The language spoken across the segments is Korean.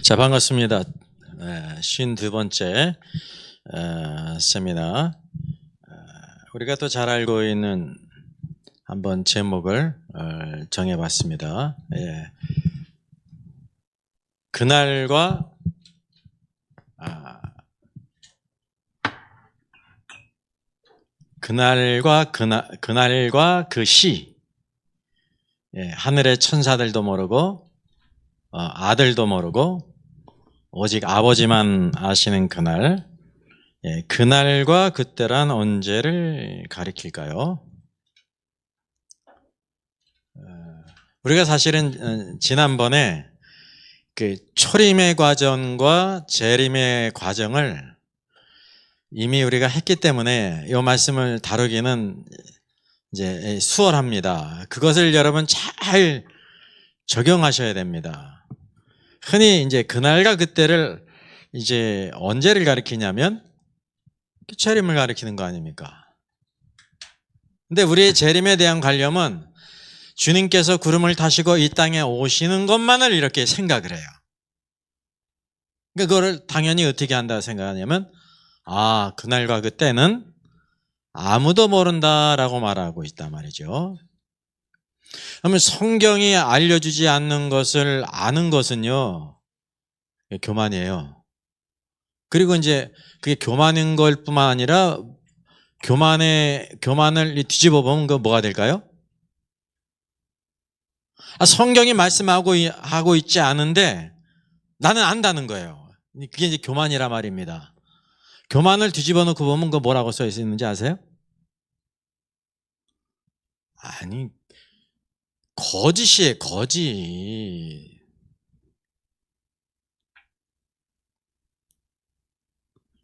자, 반갑습니다. 52번째 세미나. 우리가 또 잘 알고 있는 한번 제목을 정해봤습니다. 그날과 그 시. 하늘의 천사들도 모르고 아들도 모르고 오직 아버지만 아시는 그날. 그날과 그때란 언제를 가리킬까요? 우리가 사실은 지난번에 그 초림의 과정과 재림의 과정을 이미 우리가 했기 때문에 이 말씀을 다루기는 이제 수월합니다. 그것을 여러분 잘 적용하셔야 됩니다. 흔히 이제 그날과 그때를 이제 언제를 가리키냐면 재림을 가리키는 거 아닙니까? 근데 우리의 재림에 대한 관념은 주님께서 구름을 타시고 이 땅에 오시는 것만을 이렇게 생각을 해요. 그러니까 그거를 당연히 어떻게 한다 생각하냐면 그날과 그때는 아무도 모른다라고 말하고 있단 말이죠. 그러면 성경이 알려주지 않는 것을 아는 것은요, 교만이에요. 그리고 이제 그게 교만인 걸 뿐만 아니라 교만을 뒤집어 보면 그 뭐가 될까요? 성경이 말씀하고 있지 않은데 나는 안다는 거예요. 그게 이제 교만이라 말입니다. 교만을 뒤집어 놓고 보면 그 뭐라고 써 있는지 아세요? 아니, 거짓이에요, 거짓.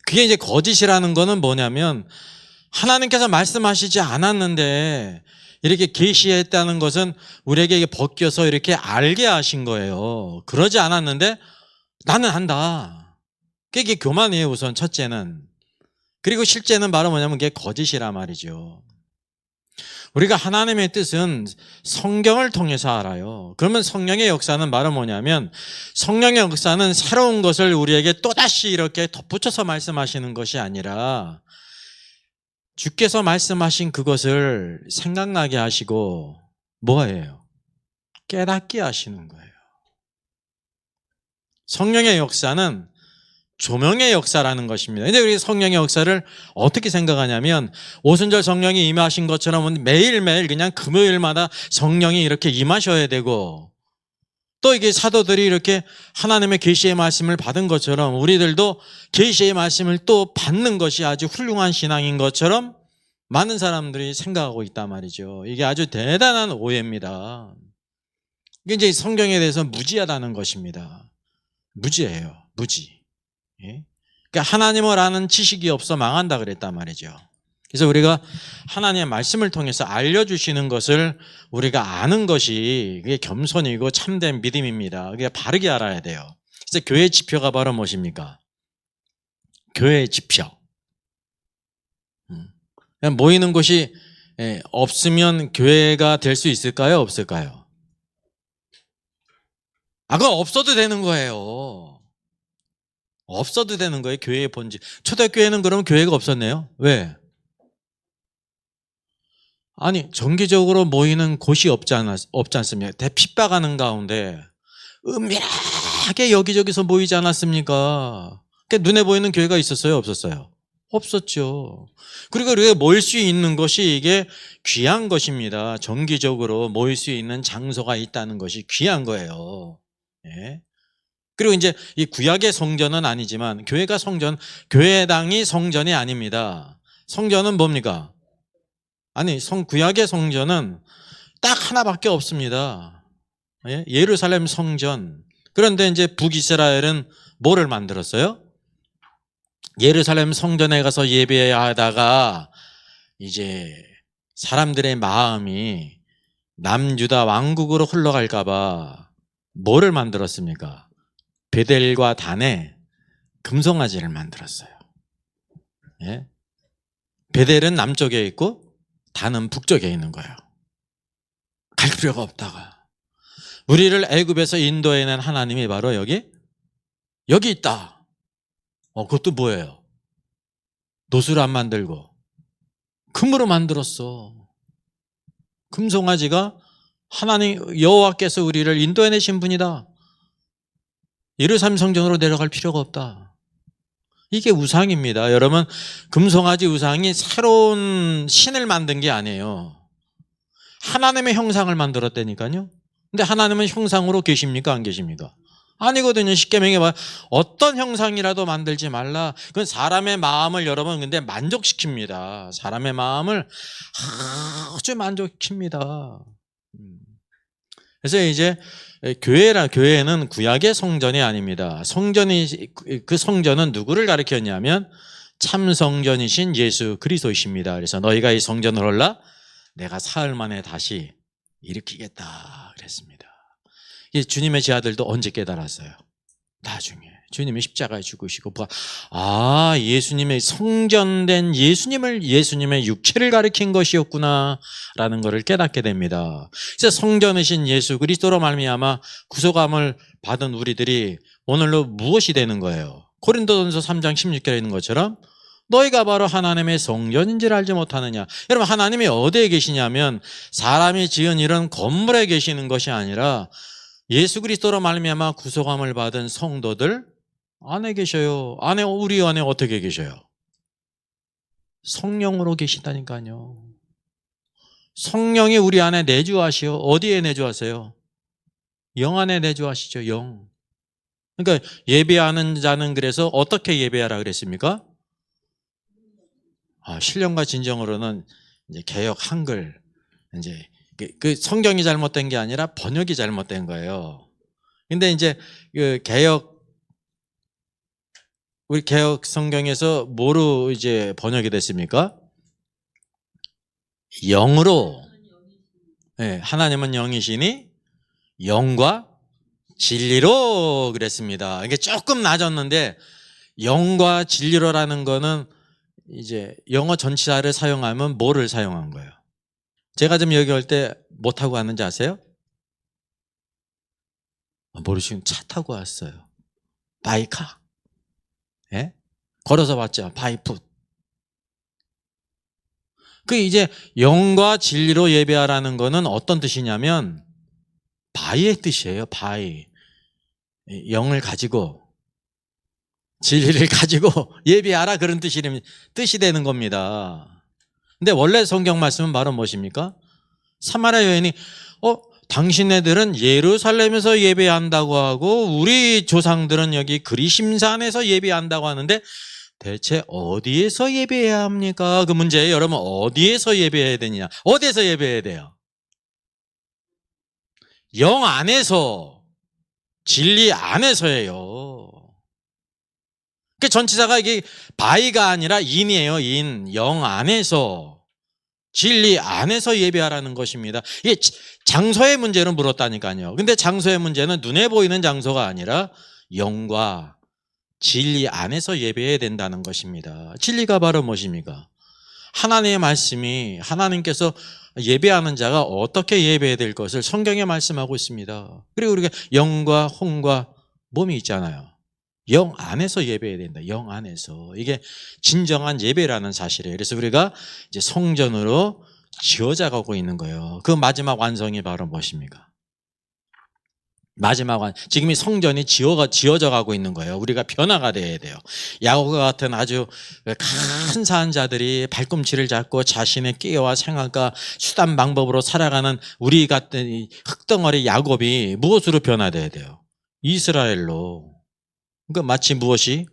그게 이제 거짓이라는 거는 뭐냐면 하나님께서 말씀하시지 않았는데 이렇게 계시했다는 것은 우리에게 이게 벗겨서 이렇게 알게 하신 거예요. 그러지 않았는데 나는 한다. 그게 교만이에요, 우선 첫째는. 그리고 실제는 바로 뭐냐면 그게 거짓이란 말이죠. 우리가 하나님의 뜻은 성경을 통해서 알아요. 그러면 성령의 역사는 바로 뭐냐면 성령의 역사는 새로운 것을 우리에게 또다시 이렇게 덧붙여서 말씀하시는 것이 아니라 주께서 말씀하신 그것을 생각나게 하시고 뭐예요? 깨닫게 하시는 거예요. 성령의 역사는 조명의 역사라는 것입니다. 근데 우리 성령의 역사를 어떻게 생각하냐면 오순절 성령이 임하신 것처럼 매일매일 그냥 금요일마다 성령이 이렇게 임하셔야 되고 또 이게 사도들이 이렇게 하나님의 계시의 말씀을 받은 것처럼 우리들도 계시의 말씀을 또 받는 것이 아주 훌륭한 신앙인 것처럼 많은 사람들이 생각하고 있단 말이죠. 이게 아주 대단한 오해입니다. 이게 이제 성경에 대해서 무지하다는 것입니다. 무지예요. 무지. 그러니까 하나님을 아는 지식이 없어 망한다 그랬단 말이죠. 그래서 우리가 하나님의 말씀을 통해서 알려주시는 것을 우리가 아는 것이 그게 겸손이고 참된 믿음입니다. 그게 바르게 알아야 돼요. 그래서 교회의 지표가 바로 무엇입니까? 교회의 지표. 모이는 곳이 없으면 교회가 될 수 있을까요? 없을까요? 그건 없어도 되는 거예요. 없어도 되는 거예요. 교회의 본질. 초대교회는 그러면 교회가 없었네요. 왜? 아니, 정기적으로 모이는 곳이 없지 않습니까? 대핍박하는 가운데 은밀하게 여기저기서 모이지 않았습니까? 그러니까 눈에 보이는 교회가 있었어요? 없었어요? 없었죠. 그리고 우리가 모일 수 있는 것이 이게 귀한 것입니다. 정기적으로 모일 수 있는 장소가 있다는 것이 귀한 거예요. 그리고 이제 이 구약의 성전은 아니지만 교회가 성전, 교회당이 성전이 아닙니다. 성전은 뭡니까? 아니, 구약의 성전은 딱 하나밖에 없습니다. 예루살렘 성전. 그런데 이제 북이스라엘은 뭐를 만들었어요? 예루살렘 성전에 가서 예배하다가 이제 사람들의 마음이 남유다 왕국으로 흘러갈까 봐 뭐를 만들었습니까? 베델과 단에 금송아지를 만들었어요. 베델은 남쪽에 있고 단은 북쪽에 있는 거예요. 갈 필요가 없다가. 우리를 애굽에서 인도해낸 하나님이 바로 여기 여기 있다. 그것도 뭐예요? 노수를 안 만들고 금으로 만들었어. 금송아지가 하나님 여호와께서 우리를 인도해내신 분이다. 예루살렘 성전으로 내려갈 필요가 없다. 이게 우상입니다. 여러분, 금송아지 우상이 새로운 신을 만든 게 아니에요. 하나님의 형상을 만들었다니까요. 근데 하나님은 형상으로 계십니까? 안 계십니까? 아니거든요. 십계명에 봐. 어떤 형상이라도 만들지 말라. 그건 사람의 마음을 여러분 근데 만족시킵니다. 사람의 마음을 아주 만족시킵니다. 그래서 이제 교회는 구약의 성전이 아닙니다. 그 성전은 누구를 가리켰냐면 참 성전이신 예수 그리스도이십니다. 그래서 너희가 이 성전을 헐라 내가 사흘 만에 다시 일으키겠다 그랬습니다. 주님의 제자들도 언제 깨달았어요? 나중에. 주님이 십자가에 죽으시고 예수님의 성전된 예수님의 육체를 가리킨 것이었구나 라는 것을 깨닫게 됩니다. 그래서 성전이신 예수 그리스도로 말미암아 구속함을 받은 우리들이 오늘로 무엇이 되는 거예요? 고린도전서 3장 16절에 있는 것처럼 너희가 바로 하나님의 성전인지를 알지 못하느냐. 여러분, 하나님이 어디에 계시냐면 사람이 지은 이런 건물에 계시는 것이 아니라 예수 그리스도로 말미암아 구속함을 받은 성도들 안에 계셔요. 우리 안에 어떻게 계셔요? 성령으로 계신다니까요. 성령이 우리 안에 내주하시오. 어디에 내주하세요? 영 안에 내주하시죠. 영. 그러니까 예배하는 자는 그래서 어떻게 예배하라 그랬습니까? 신령과 진정으로는 이제 개역 한글 이제 그 성경이 잘못된 게 아니라 번역이 잘못된 거예요. 근데 이제 우리 개역 성경에서 뭐로 이제 번역이 됐습니까? 영으로. 네, 하나님은 영이시니 영과 진리로 그랬습니다. 이게 조금 낮았는데 영과 진리로라는 거는 이제 영어 전치사를 사용하면 뭐를 사용한 거예요? 제가 지금 여기 올 때 뭐 타고 왔는지 아세요? 모르시면 차 타고 왔어요. 바이카. 예? 걸어서 왔죠. 바이풋. 이제 영과 진리로 예배하라는 거는 어떤 뜻이냐면 바이의 뜻이에요. 바이. 영을 가지고 진리를 가지고 예배하라 그런 뜻이 되는 겁니다. 근데 원래 성경 말씀은 바로 무엇입니까? 사마리아 여인이 당신네들은 예루살렘에서 예배한다고 하고 우리 조상들은 여기 그리심산에서 예배한다고 하는데 대체 어디에서 예배해야 합니까? 그 문제예요. 여러분, 어디에서 예배해야 되느냐? 어디에서 예배해야 돼요? 영 안에서, 진리 안에서예요. 그 전치사가 이게 바이가 아니라 인이에요. 인. 영 안에서, 진리 안에서 예배하라는 것입니다. 이게 장소의 문제는 물었다니까요. 근데 장소의 문제는 눈에 보이는 장소가 아니라 영과 진리 안에서 예배해야 된다는 것입니다. 진리가 바로 무엇입니까? 하나님의 말씀이 하나님께서 예배하는 자가 어떻게 예배해야 될 것을 성경에 말씀하고 있습니다. 그리고 우리가 영과 혼과 몸이 있잖아요. 영 안에서 예배해야 된다. 영 안에서. 이게 진정한 예배라는 사실이에요. 그래서 우리가 이제 성전으로 지어져 가고 있는 거예요. 그 마지막 완성이 바로 무엇입니까? 지금 이 성전이 지어져 가고 있는 거예요. 우리가 변화가 돼야 돼요. 야곱과 같은 아주 간사한 자들이 발꿈치를 잡고 자신의 끼와 생각과 수단 방법으로 살아가는 우리 같은 이 흙덩어리 야곱이 무엇으로 변화돼야 돼요? 이스라엘로. 그러니까 마치 무엇이?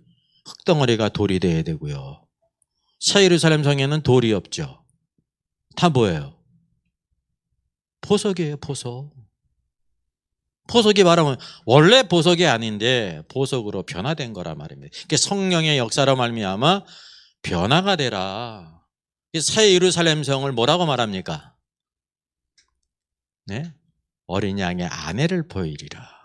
흙덩어리가 돌이 돼야 되고요. 새 예루살렘 성에는 돌이 없죠. 다 뭐예요? 보석이에요. 보석. 보석이 말하면 원래 보석이 아닌데 보석으로 변화된 거란 말입니다. 그러니까 성령의 역사로 말미암아 변화가 되라. 새 예루살렘 성을 뭐라고 말합니까? 네? 어린 양의 아내를 보이리라.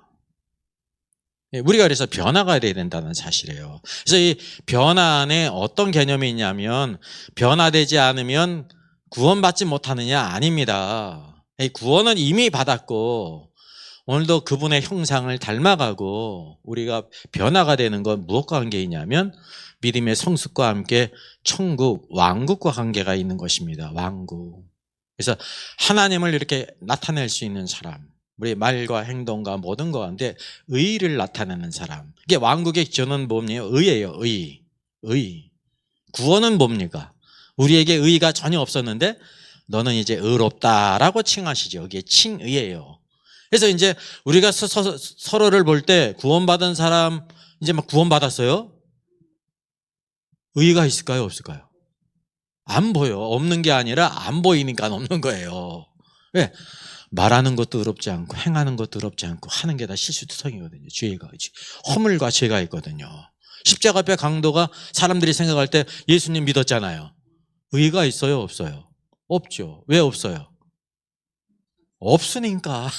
우리가 그래서 변화가 돼야 된다는 사실이에요. 그래서 이 변화 안에 어떤 개념이 있냐면 변화되지 않으면 구원받지 못하느냐? 아닙니다. 구원은 이미 받았고 오늘도 그분의 형상을 닮아가고 우리가 변화가 되는 건 무엇과 관계이냐면 믿음의 성숙과 함께 천국, 왕국과 관계가 있는 것입니다. 왕국. 그래서 하나님을 이렇게 나타낼 수 있는 사람, 우리 말과 행동과 모든 것 가운데 의를 나타내는 사람. 이게 왕국의 기초는 뭡니까? 의예요. 의. 구원은 뭡니까? 우리에게 의가 전혀 없었는데 너는 이제 의롭다라고 칭하시죠. 이게 칭의예요. 그래서 이제 우리가 서로를 볼 때 구원받은 사람 이제 막 구원받았어요? 의가 있을까요? 없을까요? 안 보여. 없는 게 아니라 안 보이니까 없는 거예요. 왜? 말하는 것도 의롭지 않고 행하는 것도 의롭지 않고 하는 게 다 실수투성이거든요. 죄가 허물과 죄가 있거든요. 십자가 앞에 강도가 사람들이 생각할 때 예수님 믿었잖아요. 의가 있어요? 없어요? 없죠. 왜 없어요? 없으니까.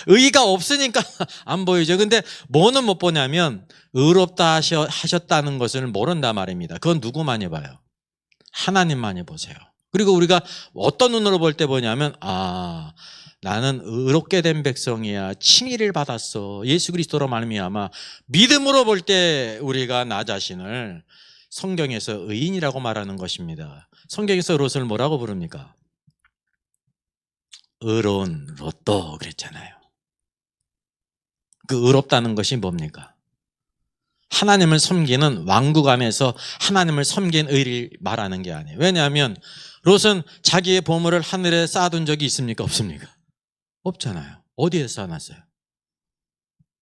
의가 없으니까 안 보이죠. 근데 뭐는 못 보냐면 의롭다 하셨다는 것을 모른단 말입니다. 그건 누구만이 봐요? 하나님만이 보세요. 그리고 우리가 어떤 눈으로 볼 때 보냐면 나는 의롭게 된 백성이야. 칭의를 받았어. 예수 그리스도로 말미암아. 믿음으로 볼 때 우리가 나 자신을 성경에서 의인이라고 말하는 것입니다. 성경에서 롯을 뭐라고 부릅니까? 의로운 롯도 그랬잖아요. 그 의롭다는 것이 뭡니까? 하나님을 섬기는 왕국 안에서 하나님을 섬긴 의를 말하는 게 아니에요. 왜냐하면 롯은 자기의 보물을 하늘에 쌓아둔 적이 있습니까? 없습니까? 없잖아요. 어디에 쌓아놨어요?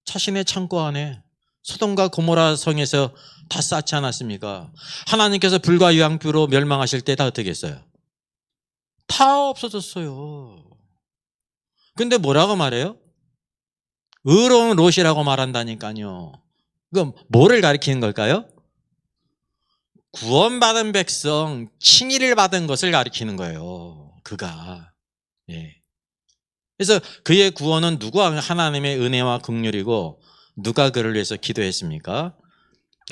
자신의 창고 안에 소돔과 고모라 성에서 다 쌓지 않았습니까? 하나님께서 불과 유황불로 멸망하실 때 다 어떻게 했어요? 다 없어졌어요. 근데 뭐라고 말해요? 의로운 롯이라고 말한다니까요. 그럼 뭐를 가리키는 걸까요? 구원받은 백성, 칭의를 받은 것을 가리키는 거예요. 그가. 예. 그래서 그의 구원은 누구와 하나님의 은혜와 긍휼이고 누가 그를 위해서 기도했습니까?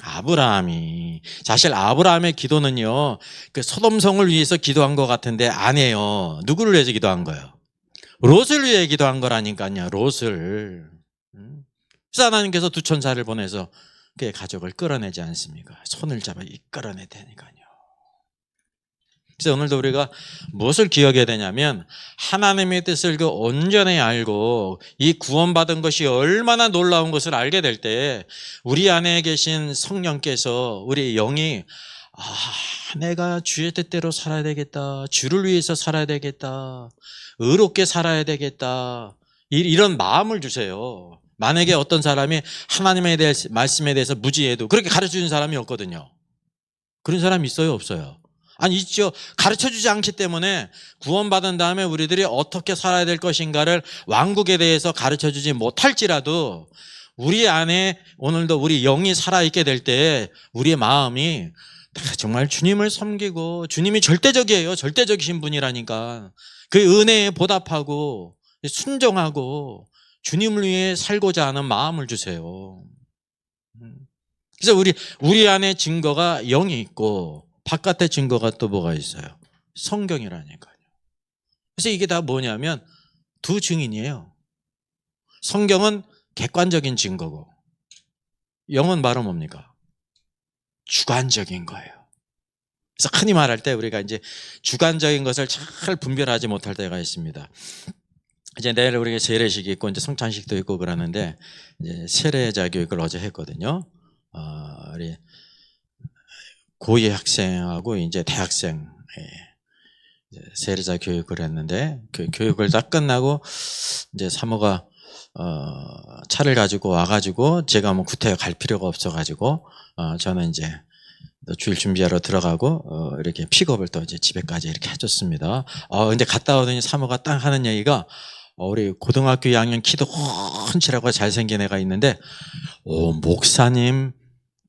아브라함이. 사실 아브라함의 기도는요, 그 소돔성을 위해서 기도한 것 같은데 아니에요. 누구를 위해서 기도한 거예요? 롯을 위해 기도한 거라니까요. 롯을. 그래서 하나님께서 두 천사를 보내서 그의 가족을 끌어내지 않습니까? 손을 잡아 이끌어내야 되니까요. 그래서 오늘도 우리가 무엇을 기억해야 되냐면 하나님의 뜻을 그 온전히 알고 이 구원받은 것이 얼마나 놀라운 것을 알게 될 때 우리 안에 계신 성령께서 우리 영이 내가 주의 뜻대로 살아야 되겠다. 주를 위해서 살아야 되겠다. 의롭게 살아야 되겠다. 이런 마음을 주세요. 만약에 어떤 사람이 하나님에 대해서 말씀에 대해서 무지해도 그렇게 가르쳐주는 사람이 없거든요. 그런 사람이 있어요? 없어요? 아니 있죠. 가르쳐주지 않기 때문에 구원받은 다음에 우리들이 어떻게 살아야 될 것인가를 왕국에 대해서 가르쳐주지 못할지라도 우리 안에 오늘도 우리 영이 살아있게 될 때 우리의 마음이 정말 주님을 섬기고 주님이 절대적이에요. 절대적이신 분이라니까. 그 은혜에 보답하고 순종하고 주님을 위해 살고자 하는 마음을 주세요. 그래서 우리 안에 증거가 영이 있고 바깥의 증거가 또 뭐가 있어요? 성경이라니까요. 그래서 이게 다 뭐냐면 두 증인이에요. 성경은 객관적인 증거고 영은 바로 뭡니까? 주관적인 거예요. 그래서 흔히 말할 때 우리가 이제 주관적인 것을 잘 분별하지 못할 때가 있습니다. 이제 내일 우리가 세례식이 있고 이제 성찬식도 있고 그러는데 이제 세례자 교육을 어제 했거든요. 우리 고2 학생하고 이제 대학생 세례자 교육을 했는데 그 교육을 다 끝나고 이제 사모가 차를 가지고 와가지고 제가 뭐 구태여 갈 필요가 없어가지고 저는 이제 주일 준비하러 들어가고 이렇게 픽업을 또 이제 집에까지 이렇게 해줬습니다. 근데 갔다 오더니 사모가 딱 하는 얘기가 우리 고등학교 2학년 키도 훤칠하고 잘생긴 애가 있는데 목사님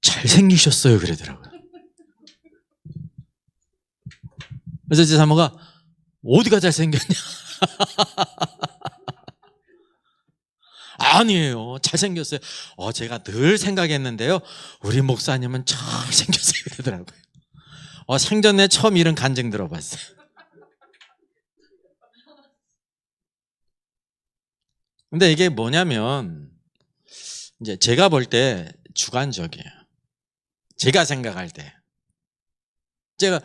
잘생기셨어요 그러더라고요. 그래서 제 사모가 어디가 잘생겼냐? 아니에요. 잘생겼어요. 제가 늘 생각했는데요. 우리 목사님은 잘생겼어요 그러더라고요. 생전 내 처음 이런 간증 들어봤어요. 근데 이게 뭐냐면 이제 제가 볼 때 주관적이에요. 제가 생각할 때. 제가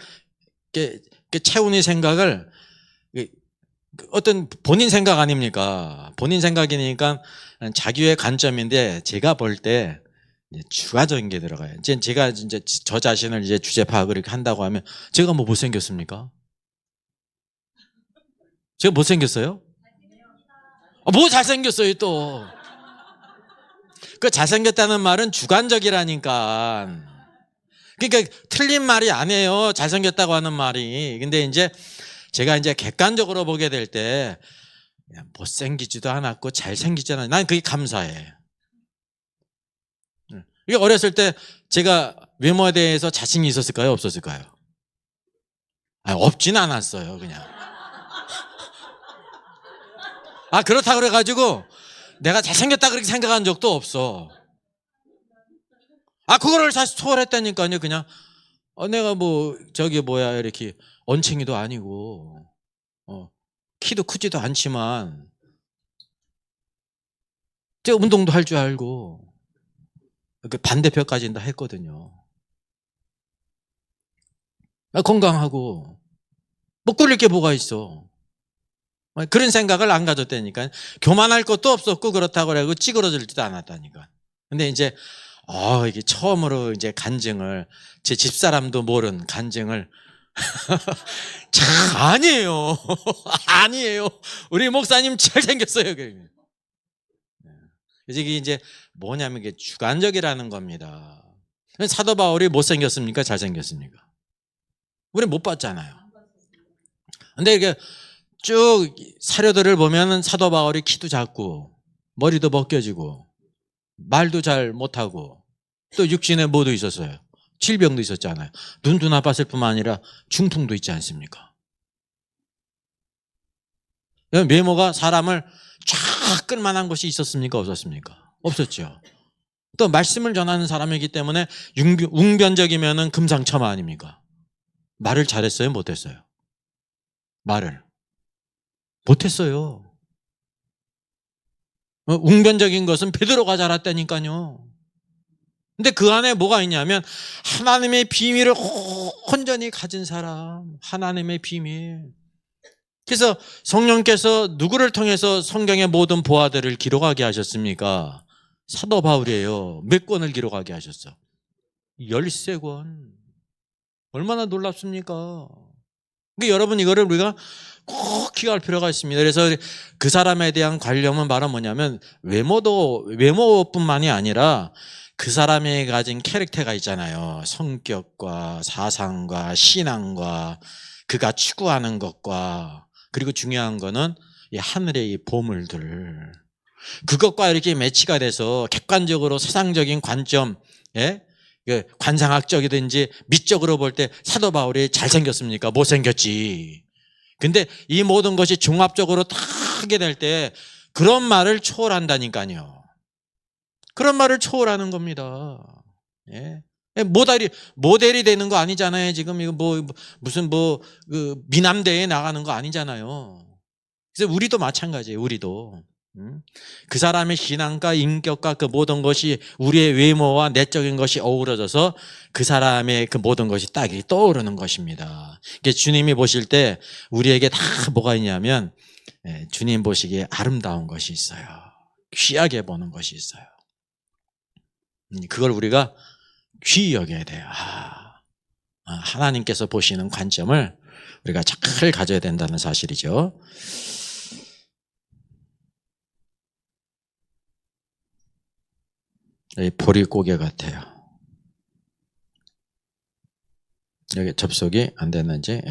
채훈이 생각을 어떤 본인 생각 아닙니까? 본인 생각이니까 자기의 관점인데 제가 볼 때 주관적인 게 들어가요. 제가 이제 저 자신을 이제 주제 파악을 이렇게 한다고 하면 제가 뭐 못생겼습니까? 제가 못생겼어요? 뭐 잘생겼어요 또. 그 잘생겼다는 말은 주관적이라니까. 그러니까 틀린 말이 아니에요. 잘생겼다고 하는 말이. 근데 이제 제가 이제 객관적으로 보게 될 때 못생기지도 않았고 잘생기지도 않았고 난 그게 감사해. 이게 어렸을 때 제가 외모에 대해서 자신이 있었을까요? 없었을까요? 없진 않았어요. 그냥. 그렇다고 그래가지고 내가 잘생겼다 그렇게 생각한 적도 없어. 그거를 사실 초월했다니까요. 그냥 내가 뭐 저기 뭐야 이렇게 언챙이도 아니고 키도 크지도 않지만 제가 운동도 할 줄 알고 반대편까지는 다 했거든요. 건강하고 못 걸릴 게 뭐가 있어. 그런 생각을 안 가졌다니까. 교만할 것도 없었고 그렇다고 그래고 찌그러들지도 않았다니까. 근데 이제 이게 처음으로 이제 간증을 제 집사람도 모른 간증을 참 아니에요. 아니에요. 우리 목사님 잘생겼어요. 이게 이제 뭐냐면 이게 주관적이라는 겁니다. 사도 바울이 못생겼습니까? 잘생겼습니까? 우리 못 봤잖아요. 근데 이게 쭉 사료들을 보면 사도 바울이 키도 작고 머리도 벗겨지고 말도 잘 못하고 또 육신에 뭐도 있었어요. 질병도 있었잖아요. 눈도 나빴을 뿐만 아니라 중풍도 있지 않습니까? 외모가 사람을 쫙 끌만한 것이 있었습니까? 없었습니까? 없었죠. 또 말씀을 전하는 사람이기 때문에 웅변적이면 금상첨화 아닙니까? 말을 잘했어요? 못했어요? 말을 못했어요. 웅변적인 것은 베드로가 잘했다니까요. 근데 그 안에 뭐가 있냐면 하나님의 비밀을 온전히 가진 사람, 하나님의 비밀. 그래서 성령께서 누구를 통해서 성경의 모든 보화들을 기록하게 하셨습니까? 사도 바울이에요. 몇 권을 기록하게 하셨어? 13권. 얼마나 놀랍습니까? 그러니까 여러분 이거를 우리가 꼭 기억할 필요가 있습니다. 그래서 그 사람에 대한 관념은 바로 뭐냐면 외모뿐만이 아니라 그 사람이 가진 캐릭터가 있잖아요. 성격과 사상과 신앙과 그가 추구하는 것과 그리고 중요한 거는 이 하늘의 이 보물들 그것과 이렇게 매치가 돼서 객관적으로 세상적인 관점, 관상학적이든지 미적으로 볼 때 사도 바울이 잘생겼습니까? 못생겼지. 근데 이 모든 것이 종합적으로 다 하게 될 때 그런 말을 초월한다니까요. 그런 말을 초월하는 겁니다. 모델이 되는 거 아니잖아요. 지금 이거 무슨 미남대에 나가는 거 아니잖아요. 그래서 우리도 마찬가지예요. 우리도. 그 사람의 신앙과 인격과 그 모든 것이 우리의 외모와 내적인 것이 어우러져서 그 사람의 그 모든 것이 딱 떠오르는 것입니다. 주님이 보실 때 우리에게 다 뭐가 있냐면 주님 보시기에 아름다운 것이 있어요. 귀하게 보는 것이 있어요. 그걸 우리가 귀히 여겨야 돼요. 하나님께서 보시는 관점을 우리가 잘 가져야 된다는 사실이죠. 보릿고개 같아요. 여기 접속이 안 됐는지,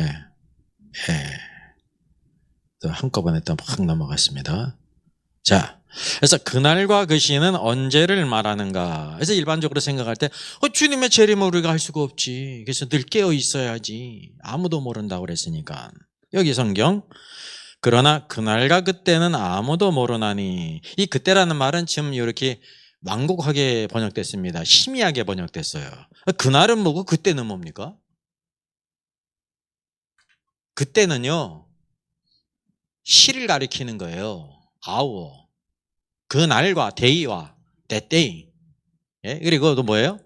또 한꺼번에 또 확 넘어갔습니다. 자, 그래서 그날과 그 시는 언제를 말하는가? 그래서 일반적으로 생각할 때, 주님의 재림을 우리가 할 수가 없지. 그래서 늘 깨어 있어야지. 아무도 모른다고 그랬으니까. 여기 성경. 그러나 그날과 그때는 아무도 모르나니. 이 그때라는 말은 지금 이렇게 완곡하게 번역됐습니다. 희미하게 번역됐어요. 그날은 뭐고 그때는 뭡니까? 그때는요, 시를 가리키는 거예요. 아워. 그 날과 데이와 때때이. 예? 그리고 또 뭐예요?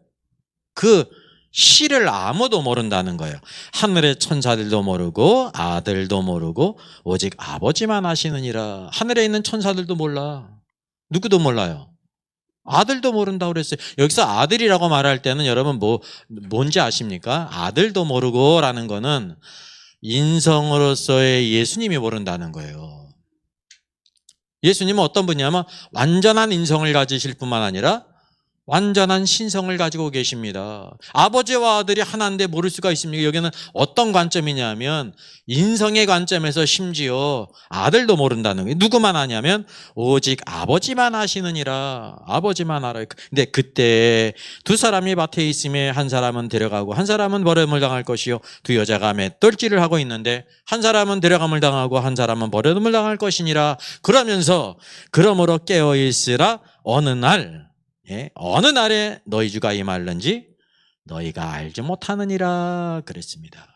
그 시를 아무도 모른다는 거예요. 하늘의 천사들도 모르고 아들도 모르고 오직 아버지만 아시느니라. 하늘에 있는 천사들도 몰라. 누구도 몰라요. 아들도 모른다고 그랬어요. 여기서 아들이라고 말할 때는 여러분 뭔지 아십니까? 아들도 모르고라는 거는 인성으로서의 예수님이 모른다는 거예요. 예수님은 어떤 분이냐면 완전한 인성을 가지실 뿐만 아니라 완전한 신성을 가지고 계십니다. 아버지와 아들이 하나인데 모를 수가 있습니까? 여기는 어떤 관점이냐면 인성의 관점에서 심지어 아들도 모른다는 거예요. 누구만 아냐면 오직 아버지만 아시느니라. 아버지만 알아요. 근데 그때 두 사람이 밭에 있음에 한 사람은 데려가고 한 사람은 버림을 당할 것이요, 두 여자가 맷돌질을 하고 있는데 한 사람은 데려감을 당하고 한 사람은 버림을 당할 것이니라. 그러면서 그러므로 깨어 있으라. 어느 날에 너희 주가 임할는지 너희가 알지 못하느니라 그랬습니다.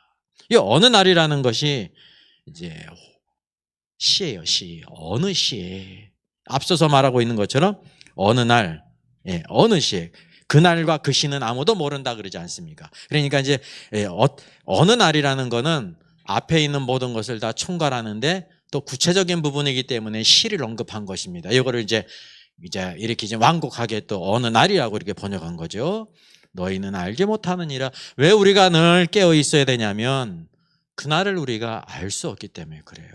이 어느 날이라는 것이 이제 시예요, 시. 어느 시에 앞서서 말하고 있는 것처럼 어느 날, 어느 시에. 그 날과 그 시는 아무도 모른다 그러지 않습니까? 그러니까 이제 어느 날이라는 거는 앞에 있는 모든 것을 다 총괄하는데 또 구체적인 부분이기 때문에 시를 언급한 것입니다. 이거를 이제 이렇게 이제 완곡하게 또 어느 날이라고 이렇게 번역한 거죠. 너희는 알지 못하느니라. 왜 우리가 늘 깨어 있어야 되냐면 그날을 우리가 알 수 없기 때문에 그래요.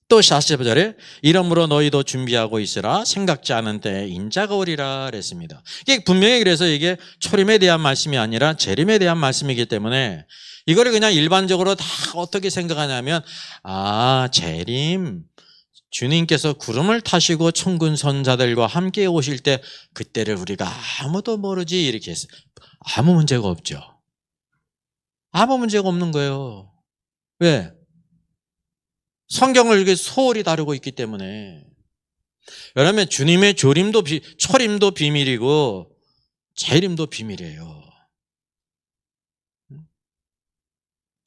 또 40절에 이러므로 너희도 준비하고 있으라. 생각지 않은 때에 인자가 오리라 그랬습니다. 이게 분명히 그래서 이게 초림에 대한 말씀이 아니라 재림에 대한 말씀이기 때문에 이거를 그냥 일반적으로 다 어떻게 생각하냐면 재림, 주님께서 구름을 타시고 천군 선자들과 함께 오실 때 그때를 우리가 아무도 모르지 이렇게 했어요. 아무 문제가 없죠. 아무 문제가 없는 거예요. 왜? 성경을 이렇게 소홀히 다루고 있기 때문에. 여러분, 주님의 초림도 비밀이고 재림도 비밀이에요.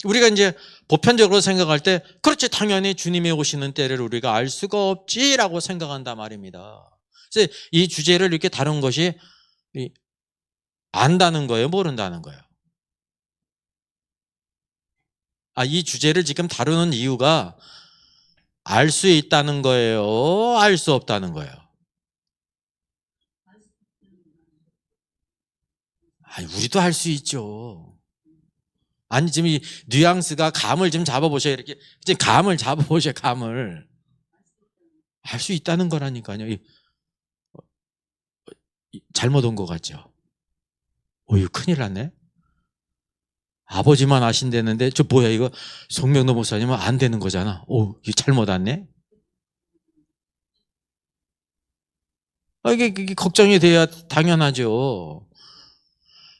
우리가 이제 보편적으로 생각할 때 그렇지, 당연히 주님이 오시는 때를 우리가 알 수가 없지라고 생각한단 말입니다. 그래서 이 주제를 이렇게 다룬 것이 안다는 거예요, 모른다는 거예요? 이 주제를 지금 다루는 이유가 알 수 있다는 거예요, 알 수 없다는 거예요? 우리도 할 수 있죠. 아니, 지금 이 뉘앙스가 감을 좀 잡아보셔요. 이렇게 이제 감을 잡아보셔요. 감을 알 수 있다는 거라니까요. 잘못 온 것 같죠? 이거 큰일 났네. 아버지만 아신다는데 저 뭐야 이거, 송명도 목사님은 안 되는 거잖아. 이거 잘못 왔네. 이게 걱정이 돼야 당연하죠.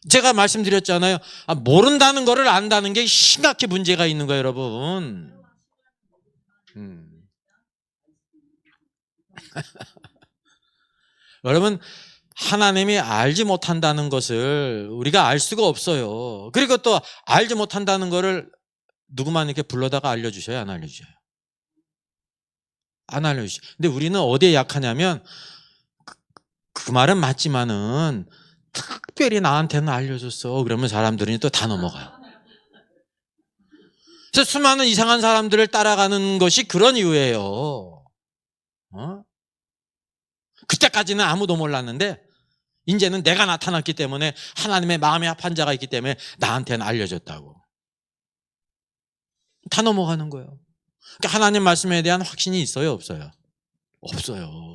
제가 말씀드렸잖아요. 모른다는 거를 안다는 게 심각히 문제가 있는 거예요, 여러분. 여러분, 하나님이 알지 못한다는 것을 우리가 알 수가 없어요. 그리고 또 알지 못한다는 거를 누구만 이렇게 불러다가 알려주셔요, 안 알려주셔요? 안 알려주셔요. 근데 우리는 어디에 약하냐면 그 말은 맞지만은 특별히 나한테는 알려줬어. 그러면 사람들이 또 다 넘어가요. 그래서 수많은 이상한 사람들을 따라가는 것이 그런 이유예요. 그때까지는 아무도 몰랐는데 이제는 내가 나타났기 때문에 하나님의 마음에 합한 자가 있기 때문에 나한테는 알려줬다고. 다 넘어가는 거예요. 그러니까 하나님 말씀에 대한 확신이 있어요, 없어요? 없어요.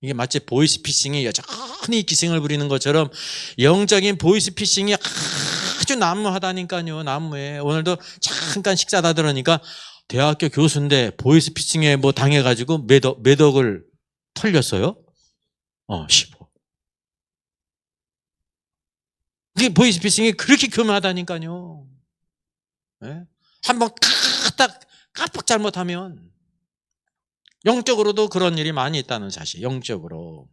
이게 마치 보이스피싱이 여전히 기승을 부리는 것처럼 영적인 보이스피싱이 아주 난무하다니까요. 난무해. 오늘도 잠깐 식사다 들으니까 대학교 교수인데 보이스피싱에 뭐 당해가지고 몇 억을 털렸어요. 15. 그게 보이스피싱이 그렇게 교묘하다니까요. 네? 한번 깜빡 잘못하면 영적으로도 그런 일이 많이 있다는 사실, 영적으로.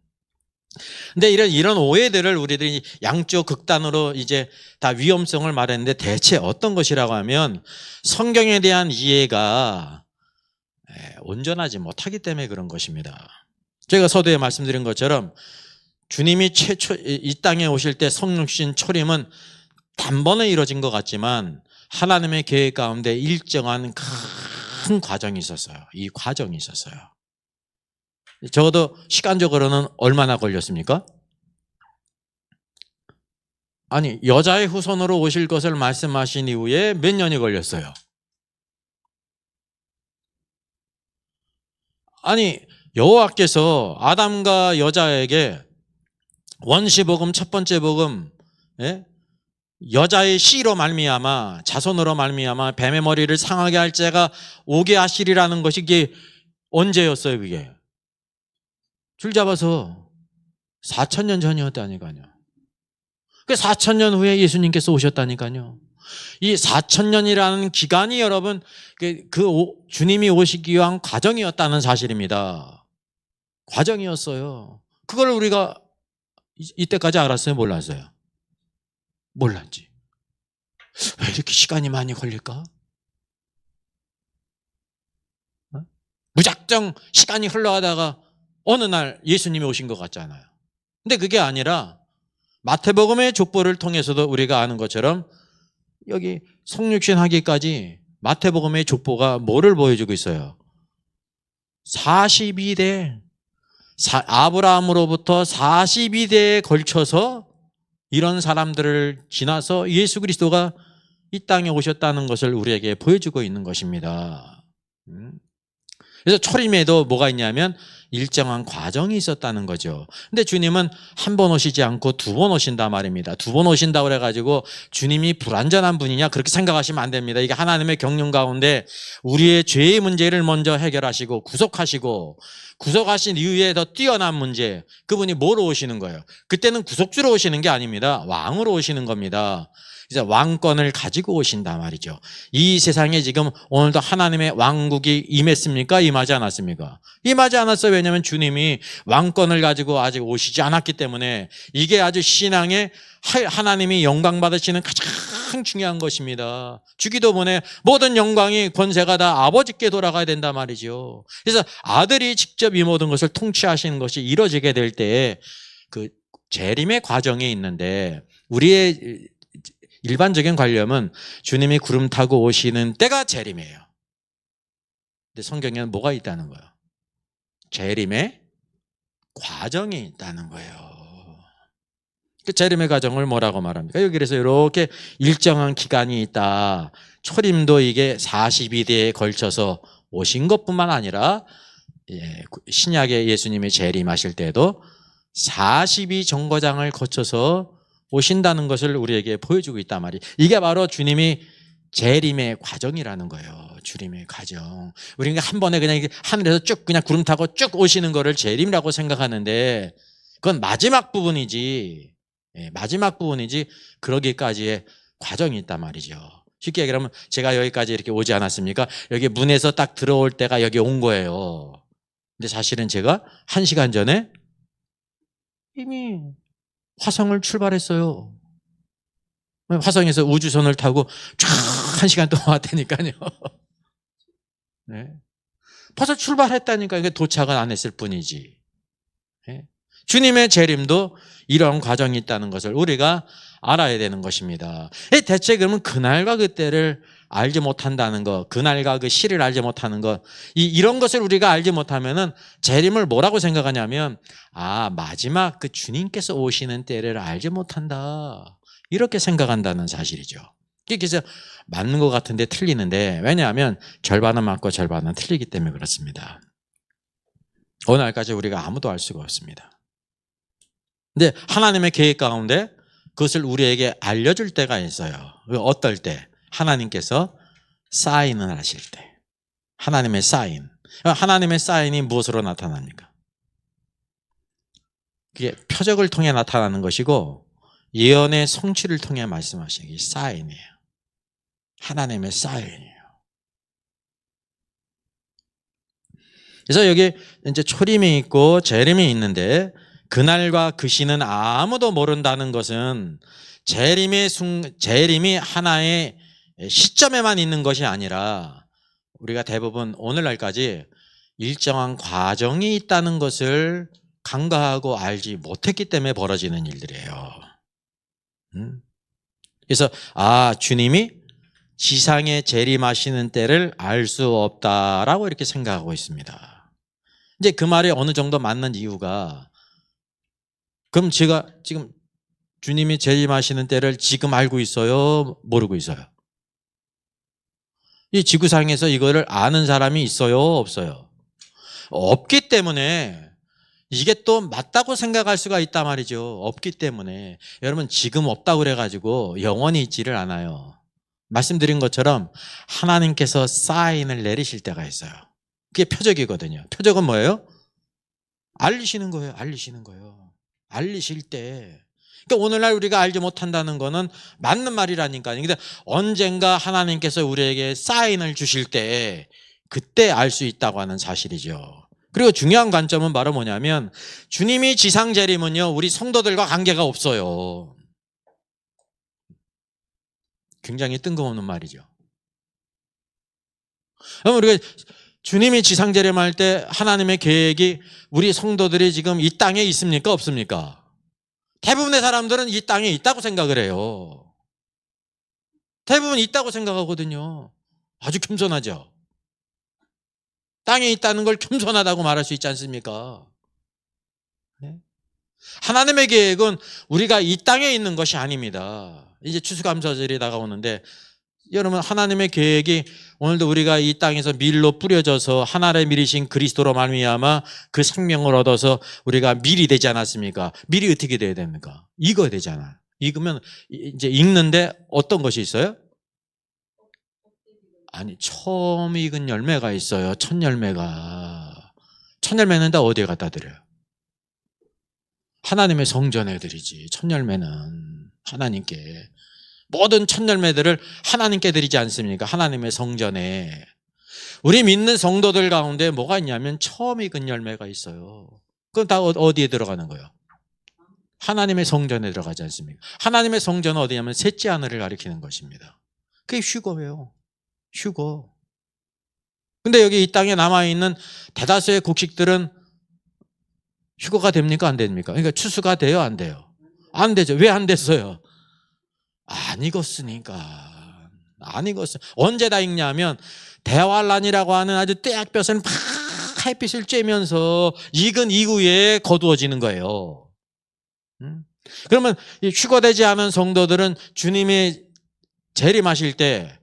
근데 이런 오해들을 우리들이 양쪽 극단으로 이제 다 위험성을 말했는데 대체 어떤 것이라고 하면 성경에 대한 이해가 온전하지 못하기 때문에 그런 것입니다. 제가 서두에 말씀드린 것처럼 주님이 최초 이 땅에 오실 때 성육신 초림은 단번에 이루어진 것 같지만 하나님의 계획 가운데 일정한 큰 과정이 있었어요. 이 과정이 있었어요. 적어도 시간적으로는 얼마나 걸렸습니까? 아니, 여자의 후손으로 오실 것을 말씀하신 이후에 몇 년이 걸렸어요. 아니, 여호와께서 아담과 여자에게 원시복음 첫 번째 복음, 여자의 씨로 말미암아 자손으로 말미암아 뱀의 머리를 상하게 할 자가 오게 하시리라는 것이 이게 언제였어요? 그게 줄 잡아서 4,000년 전이었다니까요. 그 4,000년 후에 예수님께서 오셨다니까요. 이 4,000년이라는 기간이 여러분 주님이 오시기 위한 과정이었다는 사실입니다. 과정이었어요. 그걸 우리가 이때까지 알았어요? 몰랐어요? 몰랐지. 왜 이렇게 시간이 많이 걸릴까? 무작정 시간이 흘러가다가 어느 날 예수님이 오신 것 같잖아요. 근데 그게 아니라 마태복음의 족보를 통해서도 우리가 아는 것처럼 여기 성육신 하기까지 마태복음의 족보가 뭐를 보여주고 있어요? 42대 아브라함으로부터 42대에 걸쳐서 이런 사람들을 지나서 예수 그리스도가 이 땅에 오셨다는 것을 우리에게 보여주고 있는 것입니다. 그래서 초림에도 뭐가 있냐면 일정한 과정이 있었다는 거죠. 근데 주님은 한 번 오시지 않고 두 번 오신다 말입니다. 두 번 오신다 그래가지고 주님이 불완전한 분이냐 그렇게 생각하시면 안 됩니다. 이게 하나님의 경륜 가운데 우리의 죄의 문제를 먼저 해결하시고 구속하신 이후에 더 뛰어난 문제, 그분이 뭐로 오시는 거예요? 그때는 구속주로 오시는 게 아닙니다. 왕으로 오시는 겁니다. 그래서 왕권을 가지고 오신다 말이죠. 이 세상에 지금 오늘도 하나님의 왕국이 임했습니까? 임하지 않았습니까? 임하지 않았어요. 왜냐하면 주님이 왕권을 가지고 아직 오시지 않았기 때문에 이게 아주 신앙의 하나님이 영광 받으시는 가장 중요한 것입니다. 주기도 전에 모든 영광이 권세가 다 아버지께 돌아가야 된단 말이죠. 그래서 아들이 직접 이 모든 것을 통치하시는 것이 이루어지게 될 때에 그 재림의 과정이 있는데 우리의 일반적인 관념은 주님이 구름 타고 오시는 때가 재림이에요. 근데 성경에는 뭐가 있다는 거예요? 재림의 과정이 있다는 거예요. 그 재림의 과정을 뭐라고 말합니까? 여기 그래서 이렇게 일정한 기간이 있다. 초림도 이게 42대에 걸쳐서 오신 것뿐만 아니라 신약의 예수님이 재림하실 때도 42정거장을 거쳐서 오신다는 것을 우리에게 보여주고 있단 말이에요. 이게 바로 주님이 재림의 과정이라는 거예요. 주님의 과정. 우리가 한 번에 그냥 하늘에서 쭉 그냥 구름 타고 쭉 오시는 거를 재림이라고 생각하는데 그건 마지막 부분이지. 마지막 부분이지 그러기까지의 과정이 있단 말이죠. 쉽게 얘기하면 제가 여기까지 이렇게 오지 않았습니까? 여기 문에서 딱 들어올 때가 여기 온 거예요. 근데 사실은 제가 1시간 전에 이미 화성을 출발했어요. 화성에서 우주선을 타고 쫙 1시간 동안 왔다니까요. 네. 벌써 출발했다니까 이게 도착은 안 했을 뿐이지. 네. 주님의 재림도 이런 과정이 있다는 것을 우리가 알아야 되는 것입니다. 대체 그러면 그날과 그때를 알지 못한다는 것, 그날과 그 시를 알지 못하는 것, 이런 것을 우리가 알지 못하면은 재림을 뭐라고 생각하냐면 마지막 그 주님께서 오시는 때를 알지 못한다 이렇게 생각한다는 사실이죠. 그래서 맞는 것 같은데 틀리는데 왜냐하면 절반은 맞고 절반은 틀리기 때문에 그렇습니다. 오늘까지 우리가 아무도 알 수가 없습니다. 근데 하나님의 계획 가운데 그것을 우리에게 알려줄 때가 있어요. 어떨 때? 하나님께서 사인을 하실 때. 하나님의 사인. 하나님의 사인이 무엇으로 나타납니까? 그게 표적을 통해 나타나는 것이고 예언의 성취를 통해 말씀하시는 게 사인이에요. 하나님의 사인이에요. 그래서 여기 이제 초림이 있고 재림이 있는데 그날과 그 시는 아무도 모른다는 것은 재림이 하나의 시점에만 있는 것이 아니라 우리가 대부분 오늘날까지 일정한 과정이 있다는 것을 간과하고 알지 못했기 때문에 벌어지는 일들이에요. 그래서 주님이 지상에 재림하시는 때를 알 수 없다라고 이렇게 생각하고 있습니다. 이제 그 말이 어느 정도 맞는 이유가, 그럼 제가 지금 주님이 재림하시는 때를 지금 알고 있어요? 모르고 있어요? 이 지구상에서 이거를 아는 사람이 있어요? 없어요? 없기 때문에 이게 또 맞다고 생각할 수가 있단 말이죠. 없기 때문에. 여러분, 지금 없다고 그래가지고 영원히 있지를 않아요. 말씀드린 것처럼 하나님께서 사인을 내리실 때가 있어요. 그게 표적이거든요. 표적은 뭐예요? 알리시는 거예요. 알리시는 거예요. 알리실 때. 그러니까 오늘날 우리가 알지 못한다는 거는 맞는 말이라니까요. 근데 언젠가 하나님께서 우리에게 사인을 주실 때 그때 알 수 있다고 하는 사실이죠. 그리고 중요한 관점은 바로 뭐냐면, 주님이 지상 재림은요, 우리 성도들과 관계가 없어요. 굉장히 뜬금없는 말이죠. 그럼 우리가 주님이 지상 재림할 때 하나님의 계획이 우리 성도들이 지금 이 땅에 있습니까? 없습니까? 대부분의 사람들은 이 땅에 있다고 생각을 해요. 대부분 있다고 생각하거든요. 아주 겸손하죠. 땅에 있다는 걸 겸손하다고 말할 수 있지 않습니까? 네? 하나님의 계획은 우리가 이 땅에 있는 것이 아닙니다. 이제 추수감사절이 다가오는데, 여러분, 하나님의 계획이 오늘도 우리가 이 땅에서 밀로 뿌려져서 하나님의 밀이신 그리스도로 말미암아 그 생명을 얻어서 우리가 밀이 되지 않았습니까? 밀이 어떻게 돼야 됩니까? 익어야 되잖아. 익으면 이제 익는데 어떤 것이 있어요? 아니, 처음 익은 열매가 있어요. 첫 열매가. 첫 열매는 다 어디에 갖다 드려요? 하나님의 성전에 드리지. 첫 열매는 하나님께. 모든 첫 열매들을 하나님께 드리지 않습니까? 하나님의 성전에. 우리 믿는 성도들 가운데 뭐가 있냐면 처음 익은 열매가 있어요. 그건 다 어디에 들어가는 거예요? 하나님의 성전에 들어가지 않습니까? 하나님의 성전은 어디냐면 셋째 하늘을 가리키는 것입니다. 그게 휴거예요. 휴거. 근데 여기 이 땅에 남아있는 대다수의 곡식들은 휴거가 됩니까? 안 됩니까? 그러니까 추수가 돼요? 안 돼요? 안 되죠. 왜 안 됐어요? 안 익었으니까. 안 익었어요. 언제 다 익냐면 대환란이라고 하는 아주 떼약볕을 막 햇빛을 쬐면서 익은 이후에 거두어지는 거예요. 그러면 이 휴거되지 않은 성도들은 주님이 재림하실 때